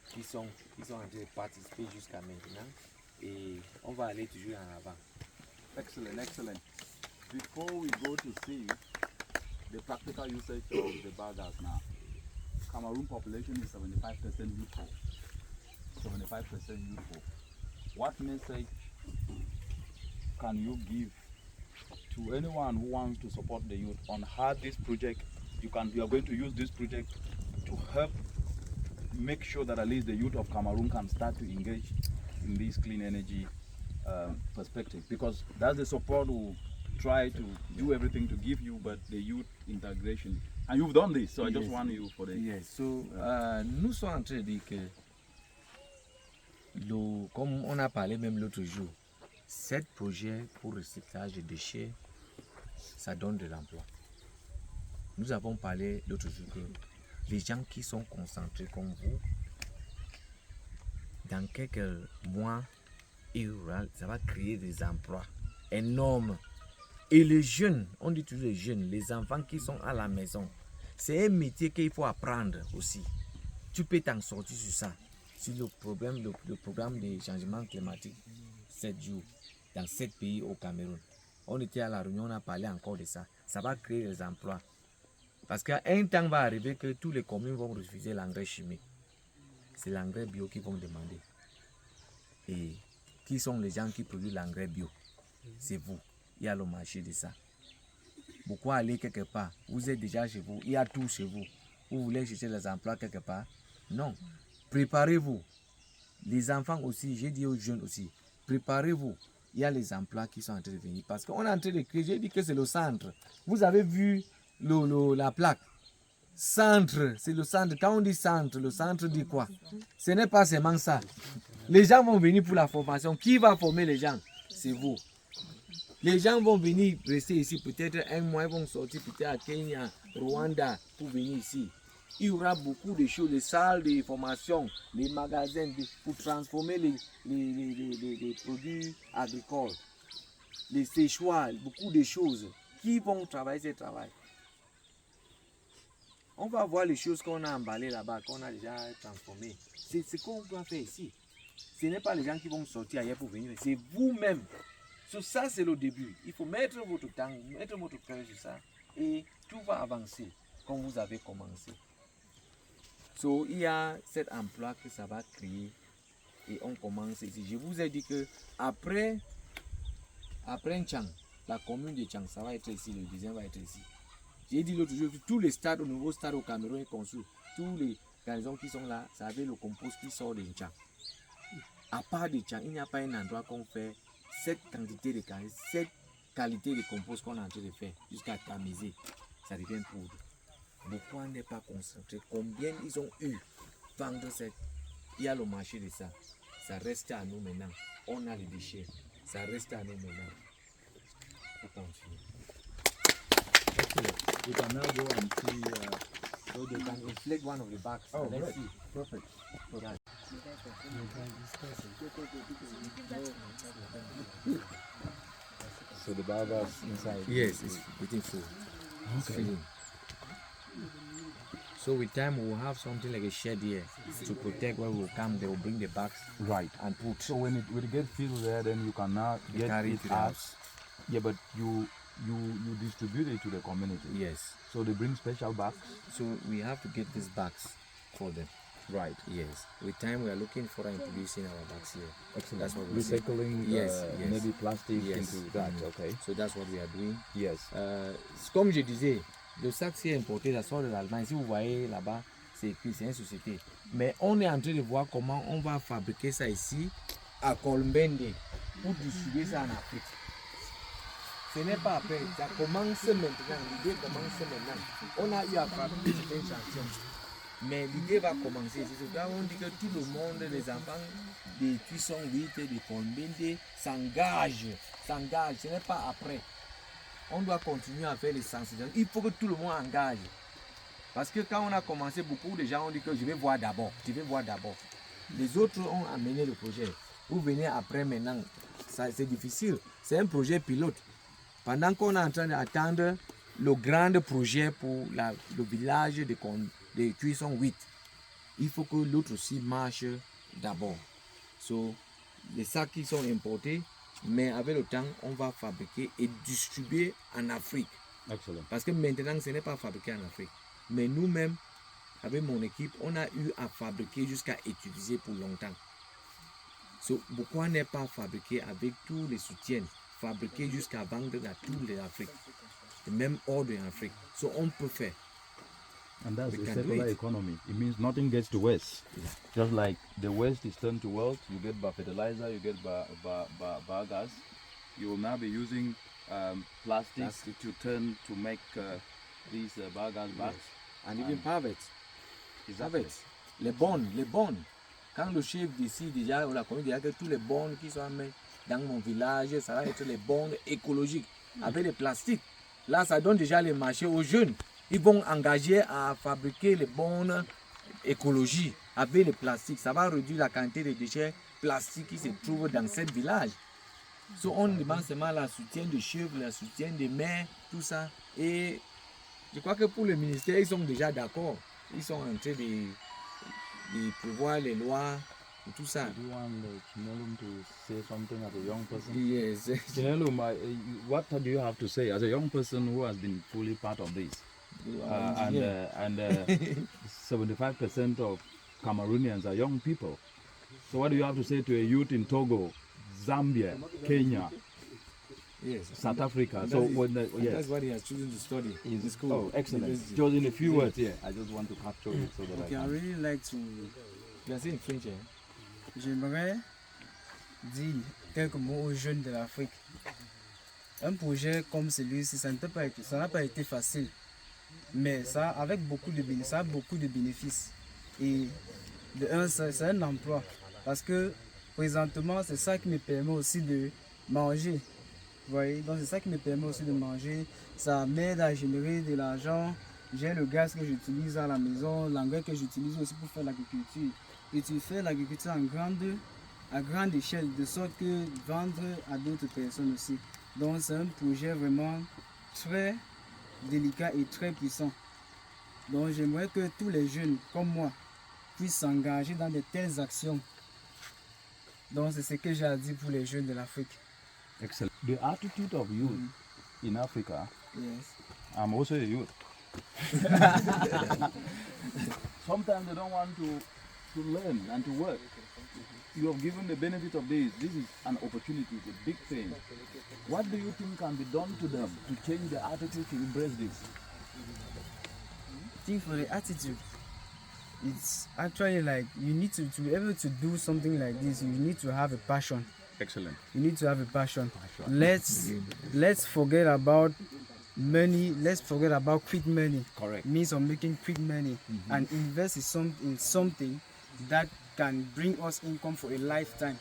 qui sont en train de participer jusqu'à maintenant. Et on va aller toujours en avant. Excellent, excellent. Before we go to see the practical usage of the biogas now, Cameroon population is 75% youthful. 75% youthful. What message can you give to anyone who wants to support the youth on how this project, you are going to use this project to help make sure that at least the youth of Cameroon can start to engage in this clean energy perspective, because that's the support we'll try to do everything to give you, but the youth integration, and you've done this, so I just want you for the... Yes, so nous sommes en train de dire que, comme on a parlé même l'autre jour, 7 projets pour recyclage de déchets, ça donne de l'emploi. Nous avons parlé l'autre jour que les gens qui sont concentrés comme vous, dans quelques mois, ça va créer des emplois énormes. Et les jeunes, on dit toujours les jeunes, les enfants qui sont à la maison, c'est un métier qu'il faut apprendre aussi. Tu peux t'en sortir sur ça, sur le programme des changements climatiques, 7 jours, dans 7 pays au Cameroun. On était à la réunion, on a parlé encore de ça. Ça va créer des emplois. Parce qu'un temps va arriver que tous les communes vont refuser l'engrais chimique. C'est l'engrais bio qu'ils vont demander. Et qui sont les gens qui produisent l'engrais bio? C'est vous. Il y a le marché de ça. Pourquoi aller quelque part? Vous êtes déjà chez vous, il y a tout chez vous. Vous voulez chercher des emplois quelque part? Non. Préparez-vous. Les enfants aussi, j'ai dit aux jeunes aussi, préparez-vous. Il y a les emplois qui sont en train de venir. Parce qu'on est en train de créer, j'ai dit que c'est le centre. Vous avez vu la plaque. Centre, c'est le centre. Quand on dit centre, le centre dit quoi? Ce n'est pas seulement ça. Les gens vont venir pour la formation. Qui va former les gens? C'est vous. Les gens vont venir rester ici, peut-être un mois, ils vont sortir peut-être à Kenya, Rwanda, pour venir ici. Il y aura beaucoup de choses, les salles de formation, les magasins pour transformer les produits agricoles, les séchoirs, beaucoup de choses. Qui vont travailler ce travail? On va voir les choses qu'on a emballées là-bas, qu'on a déjà transformées. C'est ce qu'on doit faire ici. Ce n'est pas les gens qui vont sortir ailleurs pour venir, c'est vous-même. So, ça, c'est le début. Il faut mettre votre temps, mettre votre cœur sur ça et tout va avancer comme vous avez commencé. So, il y a cet emploi que ça va créer et on commence ici. Je vous ai dit que après Nchang, la commune de Nchang, ça va être ici, le deuxième va être ici. J'ai dit l'autre jour, tous les stades, au nouveau stade au Cameroun est construit. Tous les garnisons qui sont là, ça avait le compost qui sort de Nchang. À part de Nchang, il n'y a pas un endroit qu'on fait cette quantité de cette qualité de compost qu'on est en train de faire jusqu'à tamiser, ça devient poudre. Pourquoi on n'est pas concentré? Combien ils ont eu vendre cette? Il y a le marché de ça. Ça reste à nous maintenant. On a les déchets. Ça reste à nous maintenant. Faut continuer. We can now go and see. So they can inflate one of the bags. Oh, Let's great. see. Perfect. So the biogas inside. Yes, it's waiting full. Okay. So with time we will have something like a shed here to protect when we will come. They will bring the bags Right. and put. So when it gets filled there, then you can now get carry it it to the out. house. Yeah, but you distribute it to the community. Yes. So they bring special bags. So we have to get these bags for them. Right. Yes. With time we are looking for and introducing our bags here. Excellent. That's what we see. Recycling. Yes, yes. Maybe plastic Yes. into that. Mhm. Okay. So that's what we are doing. Yes. Comme je disais, le sac c'est importé, ça sort de l'Allemagne. Si vous voyez là-bas, c'est écrit, c'est une société. Mais on est en train de voir comment on va fabriquer ça ici à Kolmbende pour distribuer ça en Afrique. Ce n'est pas après, ça commence maintenant, l'idée commence maintenant. On a eu à fabriquer un chantier. Mais l'idée va commencer. C'est ce qu'on dit que tout le monde, les enfants des Tuisson 8 et des Kolmbende s'engagent. Ce n'est pas après. On doit continuer à faire les sensibilisations. Il faut que tout le monde engage. Parce que quand on a commencé, beaucoup de gens ont dit que je vais voir d'abord. Les autres ont amené le projet. Vous venez après maintenant. C'est difficile. C'est un projet pilote. Pendant qu'on est en train d'attendre le grand projet pour le village de cuisson 8, il faut que l'autre aussi marche d'abord. So, les sacs qui sont importés, mais avec le temps, on va fabriquer et distribuer en Afrique. Excellent. Parce que maintenant, ce n'est pas fabriqué en Afrique. Mais nous-mêmes, avec mon équipe, on a eu à fabriquer jusqu'à utiliser pour longtemps. So, pourquoi n'est pas fabriqué avec tous les soutiens, fabriqué jusqu'à vendre dans toutes les Afriques, et même hors de l'Afrique. So, on peut faire. And that's We a can circular do it. economy. It means nothing gets to waste. Just like the waste is turned to wealth, you get fertilizer, you get biogas. You will now be using plastic to turn to make these biogas bags. And even pavets. Exactly. Pavets. Les bornes. Quand le chef d'ici, déjà, on a connu déjà que tous les bornes qui sont mis dans mon village, ça va être les bornes écologiques, avec les plastiques. Là, ça donne déjà les marchés aux jeunes. Ils vont engager à fabriquer les bornes écologiques avec les plastiques. Ça va réduire la quantité de déchets plastiques qui se trouvent dans ce village. So, on demande seulement le soutien des chefs, le soutien des maires, tout ça. Et je crois que pour le ministère, ils sont déjà d'accord. Ils sont en train de prévoir les lois et tout ça. Do you want Chinelum to say something as a young person? Yes. Chinelum, what do you have to say as a young person who has been fully part of this? And 75% of Cameroonians are young people. So what do you have to say to a youth in Togo, Zambia, Kenya, Yes. South Africa? And So that is- when and that's what he has chosen to study in the school. Oh, excellent. University. Just in a few words, I just want to capture it so that Okay, I I can. really like to. You are saying French, eh? J'aimerais dire quelques mots aux jeunes de l'Afrique. Un projet comme celui-ci, ça n'a pas été facile, mais ça, avec ça a beaucoup de bénéfices. Et de un, c'est un emploi, parce que présentement, c'est ça qui me permet aussi de manger. Vous voyez, donc c'est ça qui me permet aussi de manger. Ça m'aide à générer de l'argent. J'ai le gaz que j'utilise à la maison, l'engrais que j'utilise aussi pour faire l'agriculture. Et tu fais l'agriculture à grande échelle, de sorte que vendre à d'autres personnes aussi. Donc c'est un projet vraiment très délicat et très puissant. Donc j'aimerais que tous les jeunes comme moi puissent s'engager dans de telles actions. Donc c'est ce que j'ai à dire pour les jeunes de l'Afrique. Excellent. The attitude of youth in Africa, Yes. I'm also a youth. Sometimes they don't want to learn and to work. You have given the benefit of this. This is an opportunity, it's a big thing. What do you think can be done to them to change their attitude to embrace this? I think for the attitude, it's actually like you need to be able to do something like this, you need to have a passion. Excellent. You need to have a passion. Let's forget about money. Let's forget about quick money. Correct. Means of making quick money and invest in something that can bring us income for a lifetime.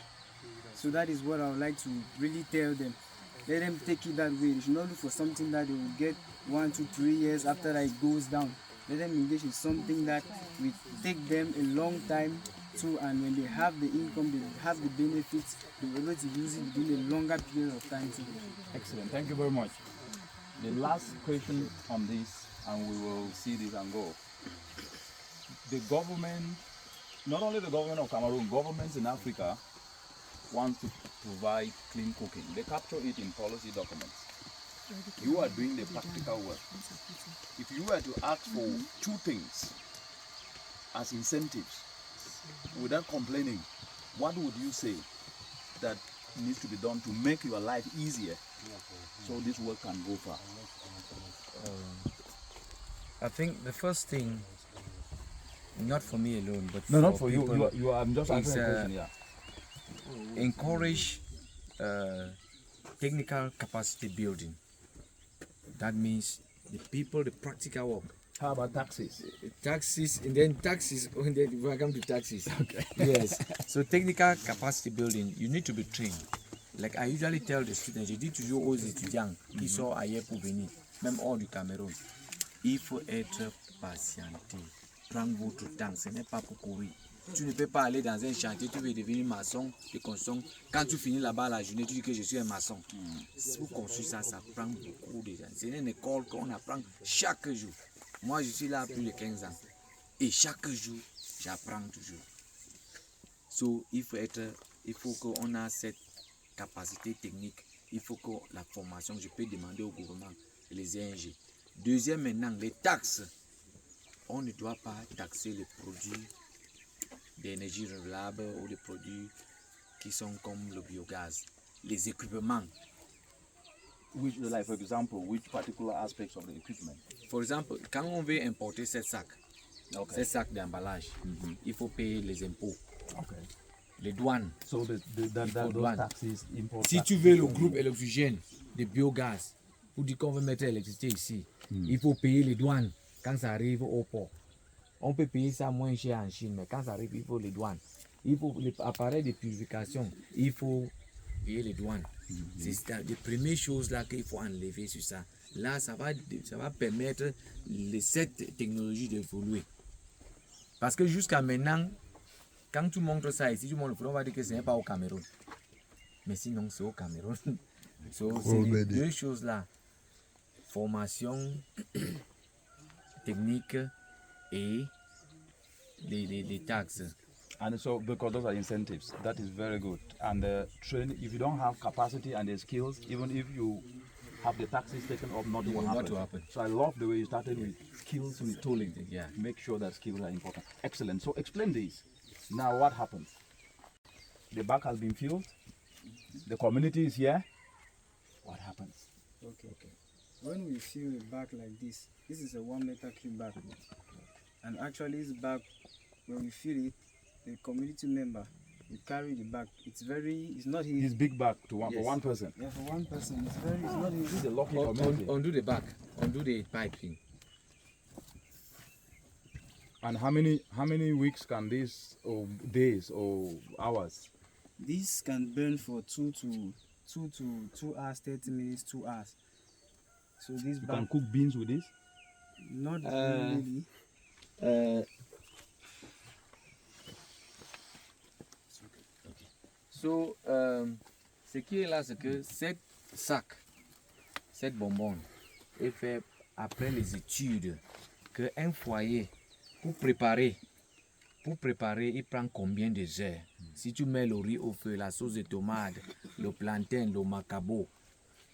So that is what I would like to really tell them. Let them take it that way. They should not look for something that they will get 1, 2, 3 years after that it goes down. Let them engage in something that will take them a long time too, and when they have the income, they have the benefits, they will be able to use it within a longer period of time too. Excellent. Thank you very much. The last question on this, and we will see this and go. The government, not only the government of Cameroon, governments in Africa want to provide clean cooking. They capture it in policy documents. You are doing the practical work. If you were to ask for 2 things as incentives, without complaining, what would you say that needs to be done to make your life easier so this work can go far? I think the first thing, not for me alone, but No, for not for people, you. I'm just It's, asking a question. Yeah. encourage technical capacity building. That means the people, the practical work. How about taxes? Taxes, and then taxes, and then we come to taxes. Okay. Yes. So technical capacity building, you need to be trained. Like I usually tell the students, je dis toujours aux étudiants qui sont ailleurs pour venir, même hors du Cameroun, il faut être patienté. prend votre temps, ce n'est pas pour courir. Tu ne peux pas aller dans un chantier, tu veux devenir maçon de construction. Quand tu finis là-bas la journée, tu dis que je suis un maçon. Pour construire ça, ça prend beaucoup de temps. C'est une école qu'on apprend chaque jour. Moi, je suis là plus de 15 ans. Et chaque jour, j'apprends toujours. So, il faut qu'on ait cette capacité technique. Il faut que la formation, je peux demander au gouvernement les ingénieurs. Deuxième maintenant, les taxes. On ne doit pas taxer les produits d'énergie renouvelable ou les produits qui sont comme le biogaz, les équipements. Which, like for example, which particular aspects of the equipment? Par exemple, quand on veut importer ces sacs, ces sacs d'emballage, il faut payer les impôts, les douanes. So those taxes, import Si tu veux le groupe électrogène de biogaz, pour dire qu'on veut mettre l'électricité ici, il faut payer les douanes quand ça arrive au port. On peut payer ça moins cher en Chine, mais quand ça arrive, il faut les douanes. Il faut les appareils de purification, il faut payer les douanes. C'est les premières choses là qu'il faut enlever sur ça. Là, ça va permettre cette technologie d'évoluer. Parce que jusqu'à maintenant, quand tu montres ça ici, on va dire que ce n'est pas au Cameroun. Mais sinon, c'est au Cameroun. C'est les deux choses là. Formation technique et les taxes. And so, because those are incentives, that is very good. And if you don't have capacity and the skills, even if you have the taxes taken off, nothing will happen. So I love the way you started with skills with tooling. Yeah. Make sure that skills are important. Excellent. So explain this. Now what happens? The bag has been filled. The community is here. What happens? Okay. When we fill a bag like this is a 1 meter cube bag. And actually this bag, when we fill it, the community member will carry the bag. It's not easy. This big bag for one person. Yeah, for one person, it's not easy. This is a lucky community. Undo the back, undo the piping. And how many weeks can this, or days, or hours? This can burn for 2 hours, 30 minutes, 2 hours. So this You bag, can cook beans with this? not really. So, ce qui est là, c'est que cette sac, cette bonbonne, est fait après les études qu'un foyer, pour préparer, il prend combien de heures? Si tu mets le riz au feu, la sauce de tomate, le plantain, le macabo,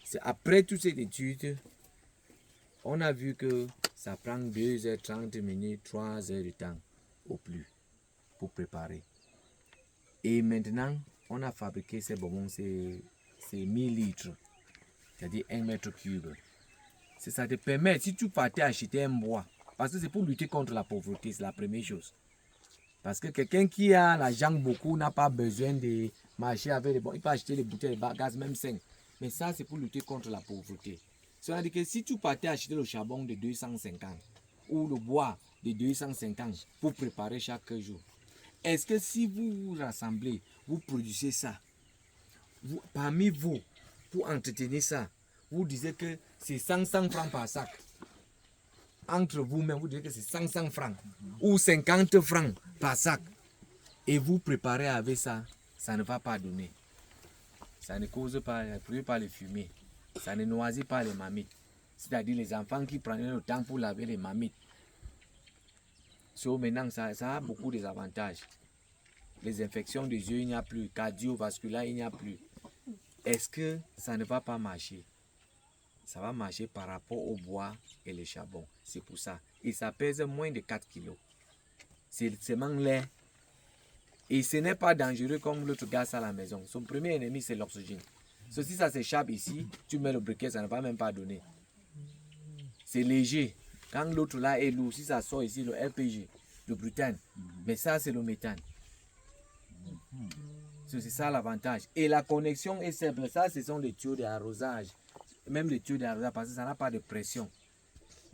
c'est après toutes ces études, on a vu que ça prend 2h30 minutes, 3 heures de temps au plus pour préparer. Et maintenant, on a fabriqué ces bonbons, c'est 1000 litres, c'est-à-dire 1 mètre cube. Ça te permet, si tu partais acheter un bois, parce que c'est pour lutter contre la pauvreté, c'est la première chose. Parce que quelqu'un qui a l'argent beaucoup n'a pas besoin de marcher avec les bons. Il peut acheter les bouteilles de gaz, même 5. Mais ça, c'est pour lutter contre la pauvreté. C'est-à-dire que si tu partais acheter le charbon de 250 ou le bois de 250 pour préparer chaque jour, est-ce que si vous vous rassemblez, vous produisez ça, parmi vous, pour entretenir ça, vous disiez que c'est 500 francs par sac. Entre vous-même, vous dites que c'est 500 francs ou 50 francs par sac. Et vous préparez avec ça, ça ne va pas donner. Ça ne cause pas, les fumiers. Ça ne noise pas les mamites. C'est-à-dire les enfants qui prenaient le temps pour laver les mamites. So, maintenant, ça a beaucoup d'avantages. Les infections des yeux, il n'y a plus. Cardiovasculaire, il n'y a plus. Est-ce que ça ne va pas marcher? Ça va marcher par rapport au bois et le charbon. C'est pour ça. Et ça pèse moins de 4 kilos. C'est seulement l'air. Et ce n'est pas dangereux comme l'autre gaz à la maison. Son premier ennemi, c'est l'oxygène. Si ça s'échappe ici, tu mets le briquet, ça ne va même pas donner. C'est léger. Quand l'autre là est lourd, si ça sort ici, le LPG, le butane, mais ça, c'est le méthane. C'est ça l'avantage. Et la connexion est simple. Ça, ce sont des tuyaux d'arrosage. Même les tuyaux d'arrosage, parce que ça n'a pas de pression.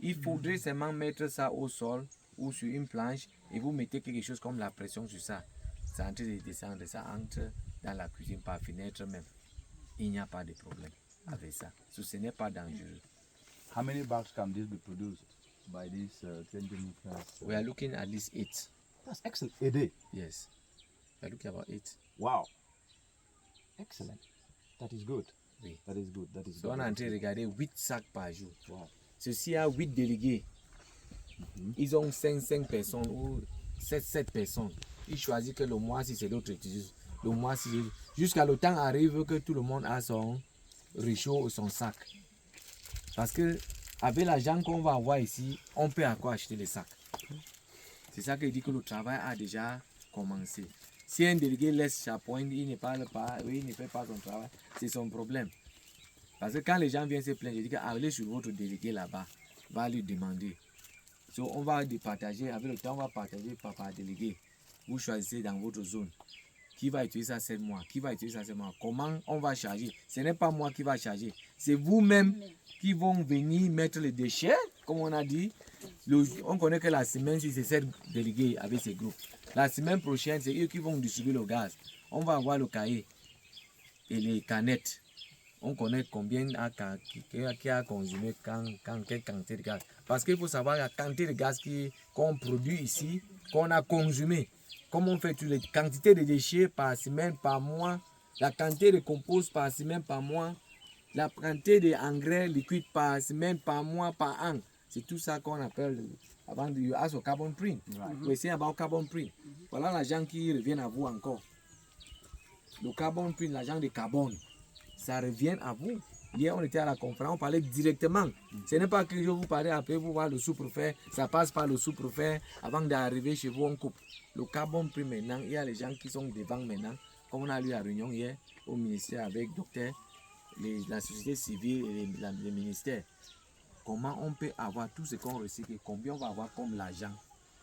Il faudrait seulement mettre ça au sol ou sur une planche et vous mettez quelque chose comme la pression sur ça. Ça entre et descendre, ça entre dans la cuisine par fenêtre même. Il n'y a pas de problème avec ça. Ce n'est pas dangereux. How many bags can this be produced? by these 20 meters? We are looking at least 8. That's excellent. A day. Yes. We are looking about 8. Wow. Excellent. That is good. Oui. That is good. That is So good. on a en train de regarder 8 sacs par jour. Wow. Ceci a 8 délégués. Ils ont 5 personnes ou 7 personnes. Ils choisissent que le mois si c'est l'autre utilise. Le mois si jusqu'à le temps arrive que tout le monde a son réchaud ou son sac. Parce que avec l'argent qu'on va avoir ici, on peut à quoi acheter les sacs. C'est ça qui dit que le travail a déjà commencé. Si un délégué laisse sa pointe, il ne parle pas, il ne fait pas son travail, c'est son problème. Parce que quand les gens viennent se plaindre, je dis allez sur votre délégué là-bas, va lui demander. So, on va partager, avec le temps, on va partager par délégué. Vous choisissez dans votre zone. Qui va utiliser ça 7 mois? Qui va utiliser ça 7 mois? Comment on va charger? Ce n'est pas moi qui va charger. C'est vous-même qui vont venir mettre les déchets, comme on a dit. On connaît que la semaine, c'est 7 délégués avec ces groupes. La semaine prochaine, c'est eux qui vont distribuer le gaz. On va avoir le cahier et les canettes. On connaît combien qui a consumé quelle quantité de gaz. Parce qu'il faut savoir la quantité de gaz qu'on produit ici, qu'on a consumé. Comme on fait toutes les quantités de déchets par semaine, par mois, la quantité de compost par semaine, par mois, la quantité d'engrais liquides par semaine, par mois, par an. C'est tout ça qu'on appelle, avant de ask au carbon print. Oui, c'est about carbon print. Voilà l'argent qui revient à vous encore. Le carbon print, l'argent de carbone, ça revient à vous. Hier, on était à la conférence, on parlait directement. Ce n'est pas que je vous parlais après, vous voir le sous-préfet, ça passe par le sous-préfet, avant d'arriver chez vous, on coupe. Le carbon print maintenant, il y a les gens qui sont devant maintenant, comme on a eu la réunion hier au ministère avec docteur, la société civile et les ministères. Comment on peut avoir tout ce qu'on recycle, combien on va avoir comme l'argent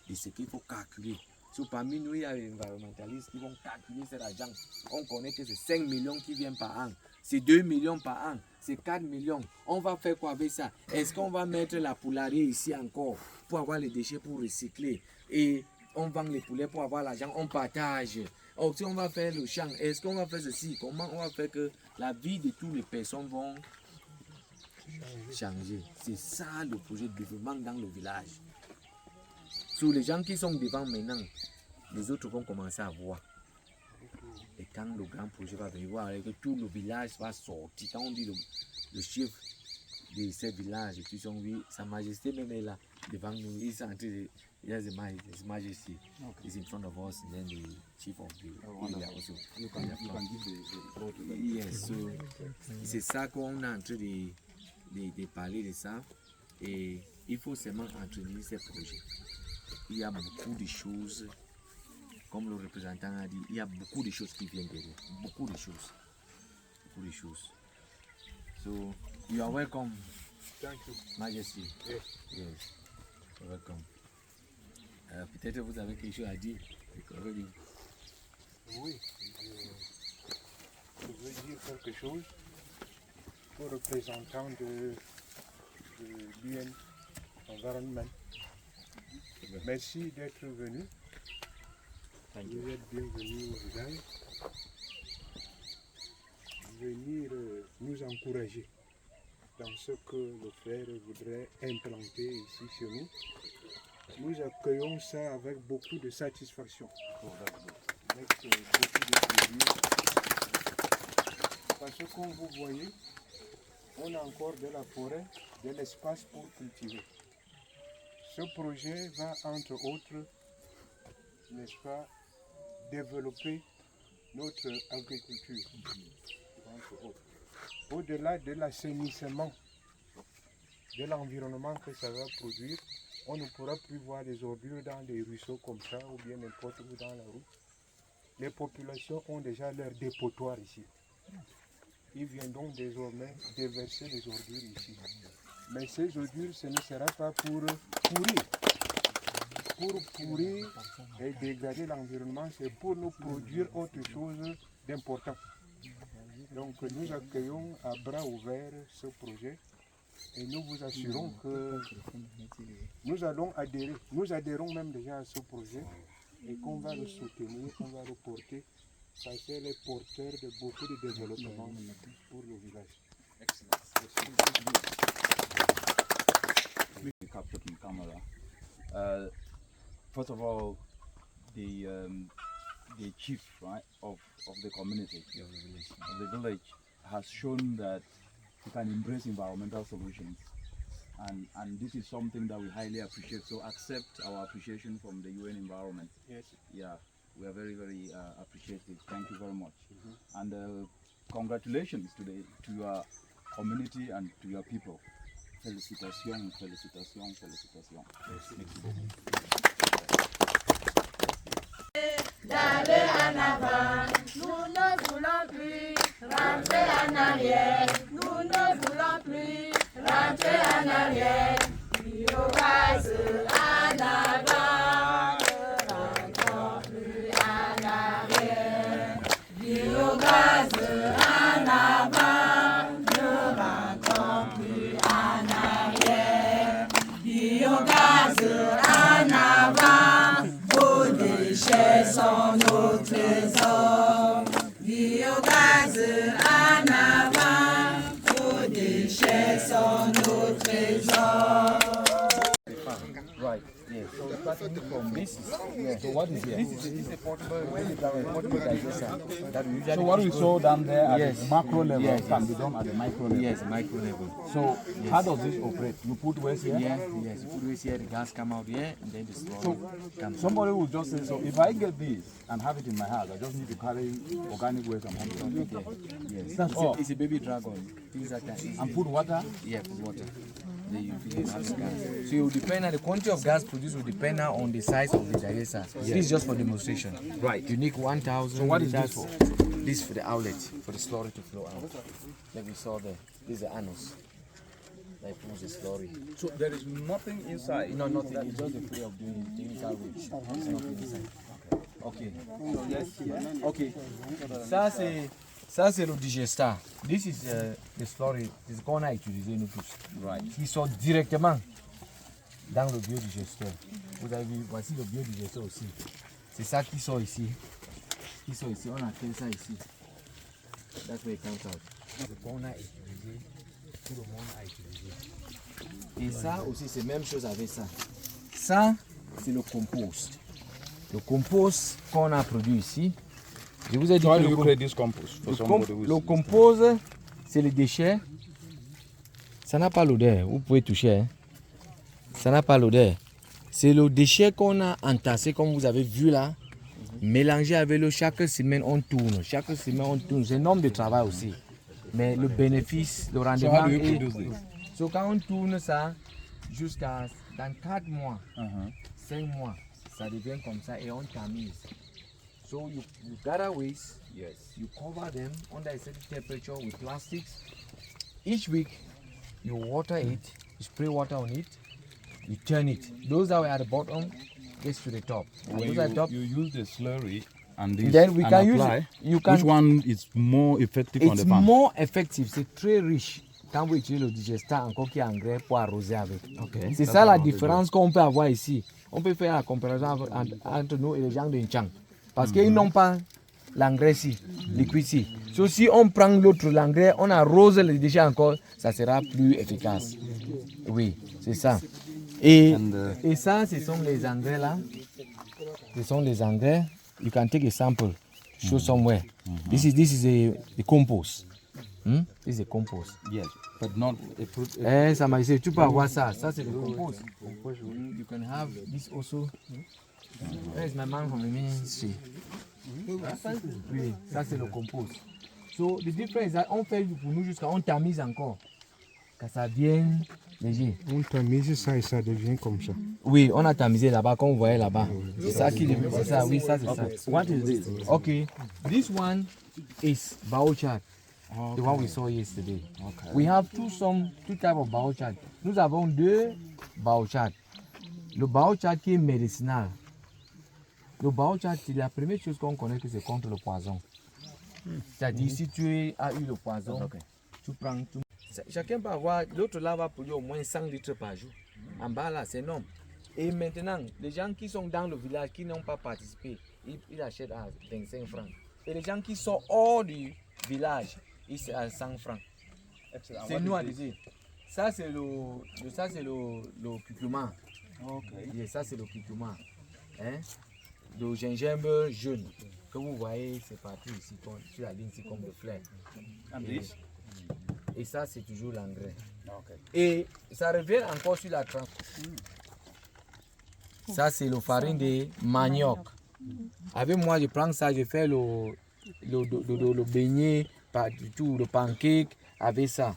de ce qu'il faut calculer. So, parmi nous, il y a les environnementalistes qui vont calculer cet argent. On connaît que c'est 5 millions qui viennent par an, c'est 2 millions par an, c'est 4 millions. On va faire quoi avec ça? Est-ce qu'on va mettre la poulailler ici encore pour avoir les déchets pour recycler? Et on vend les poulets pour avoir l'argent, on partage. Oh, si on va faire le champ, est-ce qu'on va faire ceci? Comment on va faire que la vie de toutes les personnes vont changer? C'est ça le projet de développement dans le village. Sur les gens qui sont devant maintenant, les autres vont commencer à voir. Et quand le grand projet va venir voir, que tout le village va sortir, quand on dit le chef de ces villages, et tout ça, oui, Sa Majesté même est là, devant nous, il est en train de... His Majesty is in front of us, and then the chief of the area also. You can give the yes, so c'est ça qu'on est en train de parler de ça. Et il faut seulement entretenir ces projets. Il y a beaucoup de choses, comme le représentant a dit, il y a beaucoup de choses qui viennent derrière. Beaucoup de choses. Beaucoup de choses. So, you are welcome. Thank you. Majesty. Yes. Yes. You're welcome. Peut-être vous avez quelque chose à dire. Oui, je veux dire quelque chose aux représentants de l'UN Environnement. Merci d'être venu. Vous êtes bienvenus au village. Venir nous encourager dans ce que le frère voudrait implanter ici chez nous. Nous accueillons ça avec beaucoup de satisfaction, avec beaucoup de plaisir. Parce que comme vous voyez, on a encore de la forêt, de l'espace pour cultiver. Ce projet va entre autres, n'est-ce pas, développer notre agriculture. Entre autres. Au-delà de l'assainissement de l'environnement que ça va produire, on ne pourra plus voir les ordures dans les ruisseaux comme ça ou bien n'importe où dans la route. Les populations ont déjà leur dépotoir ici. Ils viendront désormais déverser les ordures ici. Mais ces ordures, ce ne sera pas pour pourrir et dégrader l'environnement, c'est pour nous produire autre chose d'important. Donc nous accueillons à bras ouverts ce projet. Et nous vous assurons que nous allons adhérer, nous adhérons même déjà à ce projet et qu'on va le soutenir, qu'on va le porter parce qu'elle est porteur de beaucoup de développement pour le village. Excellent. captured on camera. First of all, the chief, right, of the community, of the village, has shown that he can embrace environmental solutions, and this is something that we highly appreciate. So accept our appreciation from the UN environment. Yes. Yeah, we are very, very appreciative. Thank you very much, and congratulations to your community and to your people. Félicitations, félicitations, félicitations. Merci beaucoup. D'aller en avant, nous ne voulons plus rentrer en arrière. Nous ne voulons plus rentrer en arrière. Biogaz en avant, ne rentrons plus en arrière. Biogaz en avant, ne rentrons plus en arrière. Biogaz en avant, vos déchets sont nos trésors. Biogaz en avant, vos déchets sont nos trésors. Right, yes. So starting from this, so what is here? This is a portable digester that we usually. So what we saw down there at Yes. the macro level Yes. can be done at the micro level. Yes, micro level. So how does this operate? You put waste here? Yes, yes. You put waste here, the gas come out here, and then the slurry comes. Somebody will just say, so if I get this and have it in my house, I just need to carry organic waste and put it there. Yes. That's all. It's a baby dragon. Things that can And put water? yeah, put water. Then you fill it with gas. So it will depend on the quantity of gas produced will depend on the size of the digester. This is just for demonstration. Right. You need 1,000. So what is this liters. for? This for the outlet, for the slurry to flow out. Like we saw there. This is the anus. That pulls the slurry. So there is nothing inside. No, nothing. It's just a way of doing it. Technical way. It's nothing inside. Okay. Ok. Ça c'est le digestat. This is the slurry. C'est ce qu'on a utilisé nous tous. Right. Qui sort directement dans le biodigesteur. Vous avez vu, voici le biodigesteur aussi. C'est ça qui sort ici. Qui sort ici. On a fait ça ici. That's where it comes out. Ce qu'on a utilisé, tout le monde a utilisé. Et ça aussi, c'est la même chose avec ça. Ça, c'est le compost. Le compost qu'on a produit ici. Je vous ai dit So how que do le you com- create this compost for somebody who is le compost, c'est les déchets. Ça n'a pas l'odeur, vous pouvez toucher. Hein. Ça n'a pas l'odeur. C'est le déchet qu'on a entassé, comme vous avez vu là, mélangé avec l'eau. Chaque semaine, on tourne. Chaque semaine, on tourne. C'est un nombre de travail aussi. Mais le bénéfice, le So rendement how do you est... produce this? So, quand on tourne ça, jusqu'à dans 4 mois, 5 mois, ça devient comme ça et on tamise. So you gather waste, Yes. you cover them under a certain temperature with plastics. Each week, you water it, you spray water on it, you turn it. Those that were at the bottom gets to the top. And When those at the top, you use the slurry and this then we and can use apply, it. You can. which one is more effective on It's the farm? more effective. C'est très riche. Quand vous utilisez le digestat encore qui est engrais pour arroser avec. Okay. C'est That's ça la what I want to do. différence qu'on peut avoir ici. On peut faire la comparaison entre nous et les gens de Nchang. Parce qu'ils n'ont pas l'engrais ici, liquide ici. So, si on prend l'autre, l'engrais, on arrose les déchets encore, ça sera plus efficace. Oui, c'est ça. Et, et ça, ce sont les engrais là. Ce sont les engrais. You can take a sample, show somewhere. This is a compost. This is a compost. Yes, but not a fruit. Eh, ça m'a dit, tu peux avoir ça. Ça, c'est le compost. You can have this also. Where is my man from the ministry? Oui, ça, c'est le compost. So, the difference is that on fait pour nous jusqu'à on tamise encore. Quand ça vient léger. On tamise ça et ça devient comme ça. Oui, on a tamisé là-bas, comme vous voyez là-bas. C'est ça qui est, c'est ça, oui, ça, c'est ça. What is this? Okay, this one is biochar. The one we saw yesterday. Okay. We have two types of biochar. Nous avons deux biochar. Le biochar qui est médicinal. Le biochar, c'est la première chose qu'on connaît que c'est contre le poison. C'est-à-dire, si tu as eu le poison, tu prends tout. Chacun peut avoir, l'autre là va produire au moins 100 litres par jour. En bas là, c'est énorme. Et maintenant, les gens qui sont dans le village, qui n'ont pas participé, ils achètent à 25 francs. Et les gens qui sont hors du village, ils sont à 100 francs. C'est nous à dire. Ça c'est le curcuma. Okay. Et ça c'est le curcuma. Hein? Le gingembre jaune que vous voyez, c'est partout ici sur la ligne, c'est comme le fleur. Et ça c'est toujours l'engrais. Okay. Et ça revient encore sur la trempe. Ça c'est le farine de manioc. Avec moi je prends ça, je fais le beignet, pas du tout, le pancake avec ça.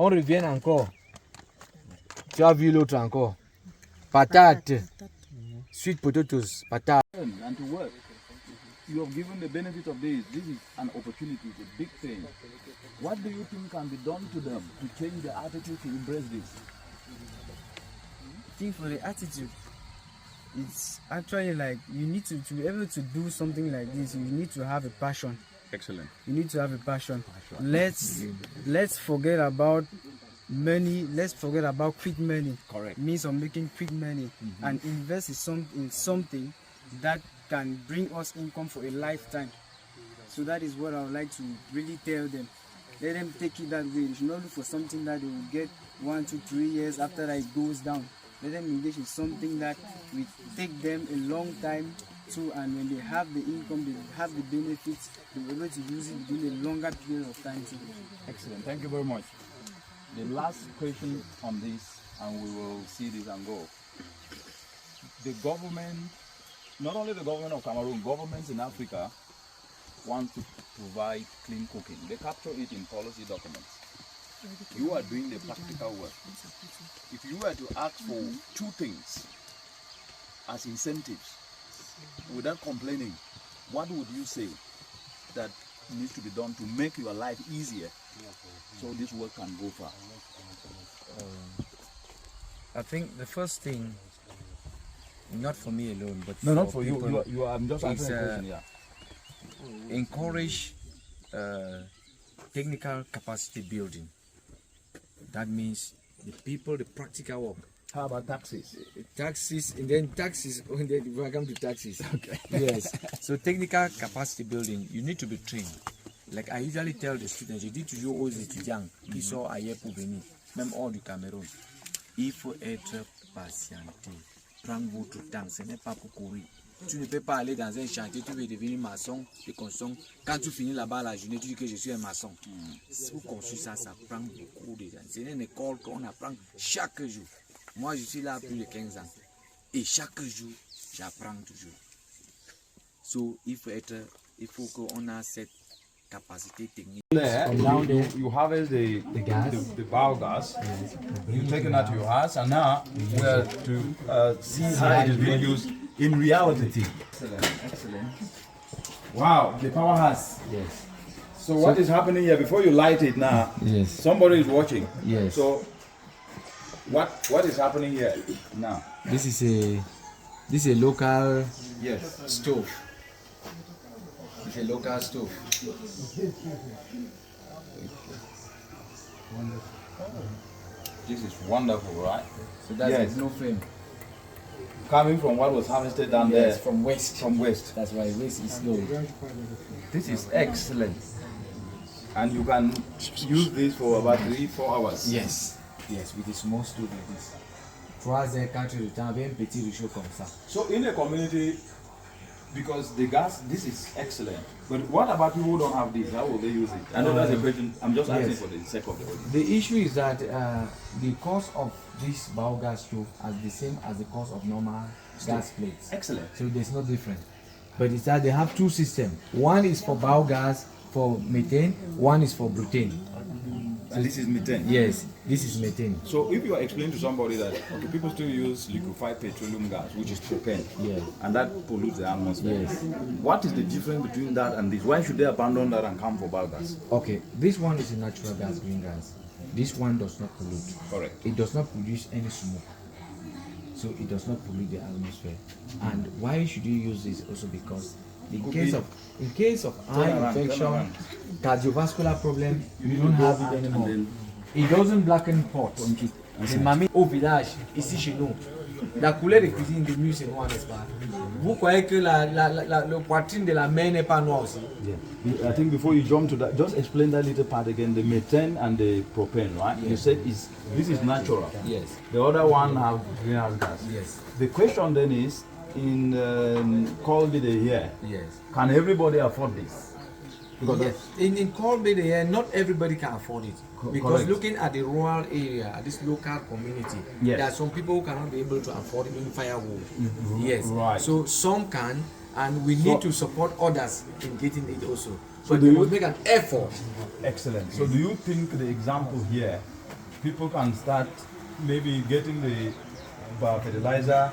On revient encore. Tu as vu l'autre encore. Patate. Sweet potatoes, patate. And to work. You have given the benefit of this. This is an opportunity, it's a big thing. What do you think can be done to them to change their attitude to embrace this? I think for the attitude, it's actually like you need to be able to do something like this. You need to have a passion. Excellent. You need to have a passion. Let's forget about money. Let's forget about quick money. Correct. Means of making quick money and invest in something that can bring us income for a lifetime. So that is what I would like to really tell them. Let them take it that way. They should not look for something that they will get 1, 2, 3 years after that it goes down. Let them engage in something that will take them a long time too, and when they have the income, they have the benefits, they'll be able to use it within a longer period of time too. Excellent. Thank you very much. The last question on this, and we will see this and go. The government, not only the government of Cameroon, governments in Africa want to provide clean cooking. They capture it in policy documents. You are doing the practical work. If you were to ask for 2 things as incentives, without complaining, what would you say that needs to be done to make your life easier so this work can go far? I think the first thing, not for me alone, but Not for people, you. I'm just It's, asking a question. Yeah. encourage technical capacity building. That means the people, the practical work. How about taxes? Taxes, and then taxes, and then we come to taxes. Okay. Yes. So technical capacity building, you need to be trained. Like I usually tell the students, je dis toujours aux étudiants qui sont ailleurs pour venir, même hors du Cameroun, il faut être patienté. Prendre votre temps, ce n'est pas pour courir. Tu ne peux pas aller dans un chantier, tu veux devenir maçon, de construction. Quand tu finis là-bas la journée, tu dis que je suis un maçon. Pour construire ça, ça prend beaucoup de temps. C'est une école qu'on apprend chaque jour. Moi, je suis là plus de 15 ans. Et chaque jour, j'apprends toujours. So, il faut qu'on a cette capacité technique. There, you harvest the gas. the biogas. You take it out to your house, and now we are to see how it is being used in reality. Excellent. Wow, the powerhouse. Yes. So what is happening here before you light it now? Yes. Somebody is watching. Yes. So what is happening here now? This is a local Yes. stove. It's a local stove. This is wonderful, right? So that's Yes. no flame. Coming from what was harvested down Yes, there from west. from west. That's why west is low. This is excellent. And you can use this for about 3-4 hours. Yes. Yes, with a small stove like this. 3 heures, 4 heures de temps avec un petit réchaud comme ça. So in a community, because the gas, this is excellent. But what about people who don't have this? How will they use it? I know that's a question. I'm just asking yes. for the sake of the audience. The issue is that the cost of this biogas stove is the same as the cost of normal gas plates. Excellent. So there's no difference. But it's that they have 2 systems. One is for biogas, for methane. One is for butane. And this is methane. Yes, this is methane. So if you are explaining to somebody that okay, people still use liquefied petroleum gas, which is propane, Yes. and that pollutes the atmosphere. Yes. What is the difference between that and this? Why should they abandon that and come for biogas? Okay, this one is a natural gas, green gas. This one does not pollute. Correct. It does not produce any smoke. So it does not pollute the atmosphere. And why should you use this? Also because in case of eye infection, cardiovascular problem, you don't have it anymore. It doesn't blacken pots. C'est mamie au village, ici chez nous. La couleur de cuisine des murs c'est noir, n'est-ce pas? Vous croyez que le poitrine de la main n'est pas noire aussi? Yeah. I think before you jump to that, just explain that little part again, the methane and the propane, right? Yes. You said this is natural. Yes. The other one have greenhouse gas. Yes. The question then is, in Colbide here, Yes. can everybody afford this? Because Yes. In Colbide here, not everybody can afford it. Because correct. looking at the rural area, at this local community, Yes. there are some people who cannot be able to afford even firewood. Yes. Right. So some can, and we need to support others in getting it also. So But do we you- must make an effort. Excellent. So do you think the example here, people can start maybe getting the fertilizer,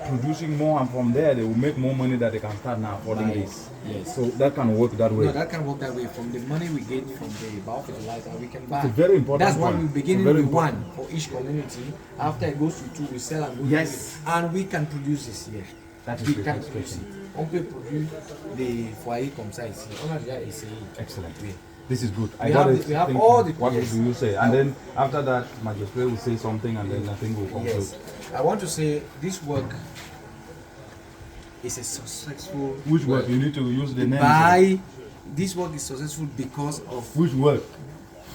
producing more, and from there they will make more money that they can start now affording this. Yes. So that can work that way. No, that can work that way. From the money we get from the biofertilizer, we can buy. It's a very important That's why point. we begin It's very with important. one for each community. After it goes to two, we sell and go to Yes. three. And we can produce this here. That is We the can next produce question. it. On peut produire des foyers comme ça ici. On a déjà essayé. Excellent. Oui. This is good. We have Think, all the- what yes. do you say? And then after that, Magistrate will say something, and then I think we'll conclude. Yes. I want to say this work is a successful Which work? You need to use the name. by this work is successful because of Which work?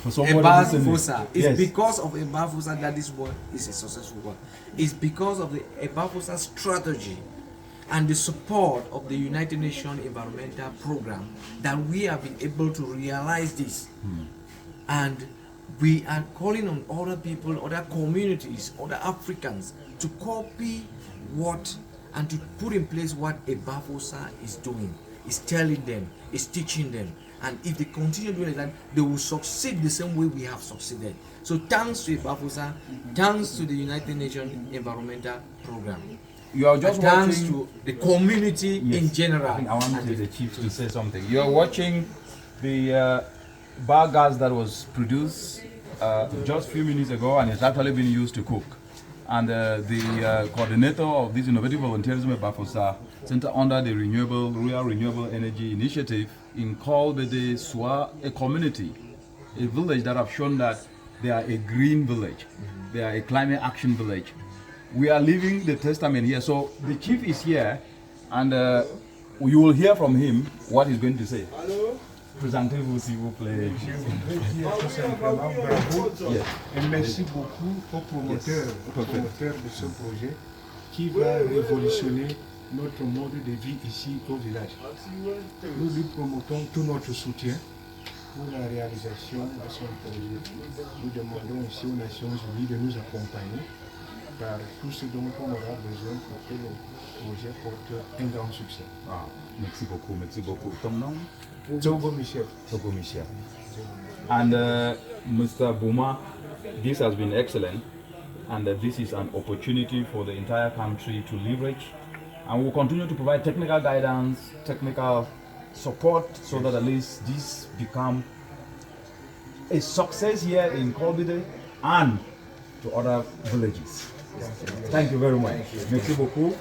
For somebody listening. Ebafosa. It's Yes. because of Ebafosa that this work is a successful work. It's because of the Ebafosa strategy and the support of the United Nations Environmental Program that we have been able to realize this. And we are calling on other people, other communities, other Africans to copy what and to put in place what Ebafosa is doing. Is telling them, is teaching them. And if they continue doing that, they will succeed the same way we have succeeded. So thanks to Ebafosa, thanks to the United Nations Environmental Program. You are just Thanks watching. to the community Yes. in general. I think I want the chief to say something. You are watching the biogas that was produced just a few minutes ago, and it's actually been used to cook. And the coordinator of this innovative volunteerism at Bafosa Center under the Rural Renewable Energy Initiative in Kolbede Swa, a community, a village that have shown that they are a green village, they are a climate action village. We are living the testament here. So the chief is here, and you will hear from him what he's going to say. Présentez-vous s'il vous plaît. Je voudrais dire tout simplement bravo Yes. et merci beaucoup aux promoteurs de ce projet qui va révolutionner notre mode de vie ici au village. Nous lui promotons tout notre soutien pour la réalisation de son projet. Nous demandons ici aux Nations Unies de nous accompagner par tout ce dont on aura besoin pour que le projet porte un grand succès. Ah, merci beaucoup, merci beaucoup. Ton nom? Djogo Michel. Togo Michel. And Mr. Buma, this has been excellent, and this is an opportunity for the entire country to leverage, and we'll continue to provide technical guidance, technical support, so that at least this become a success here in Kolbide and to other villages. Thank you very much. Merci beaucoup.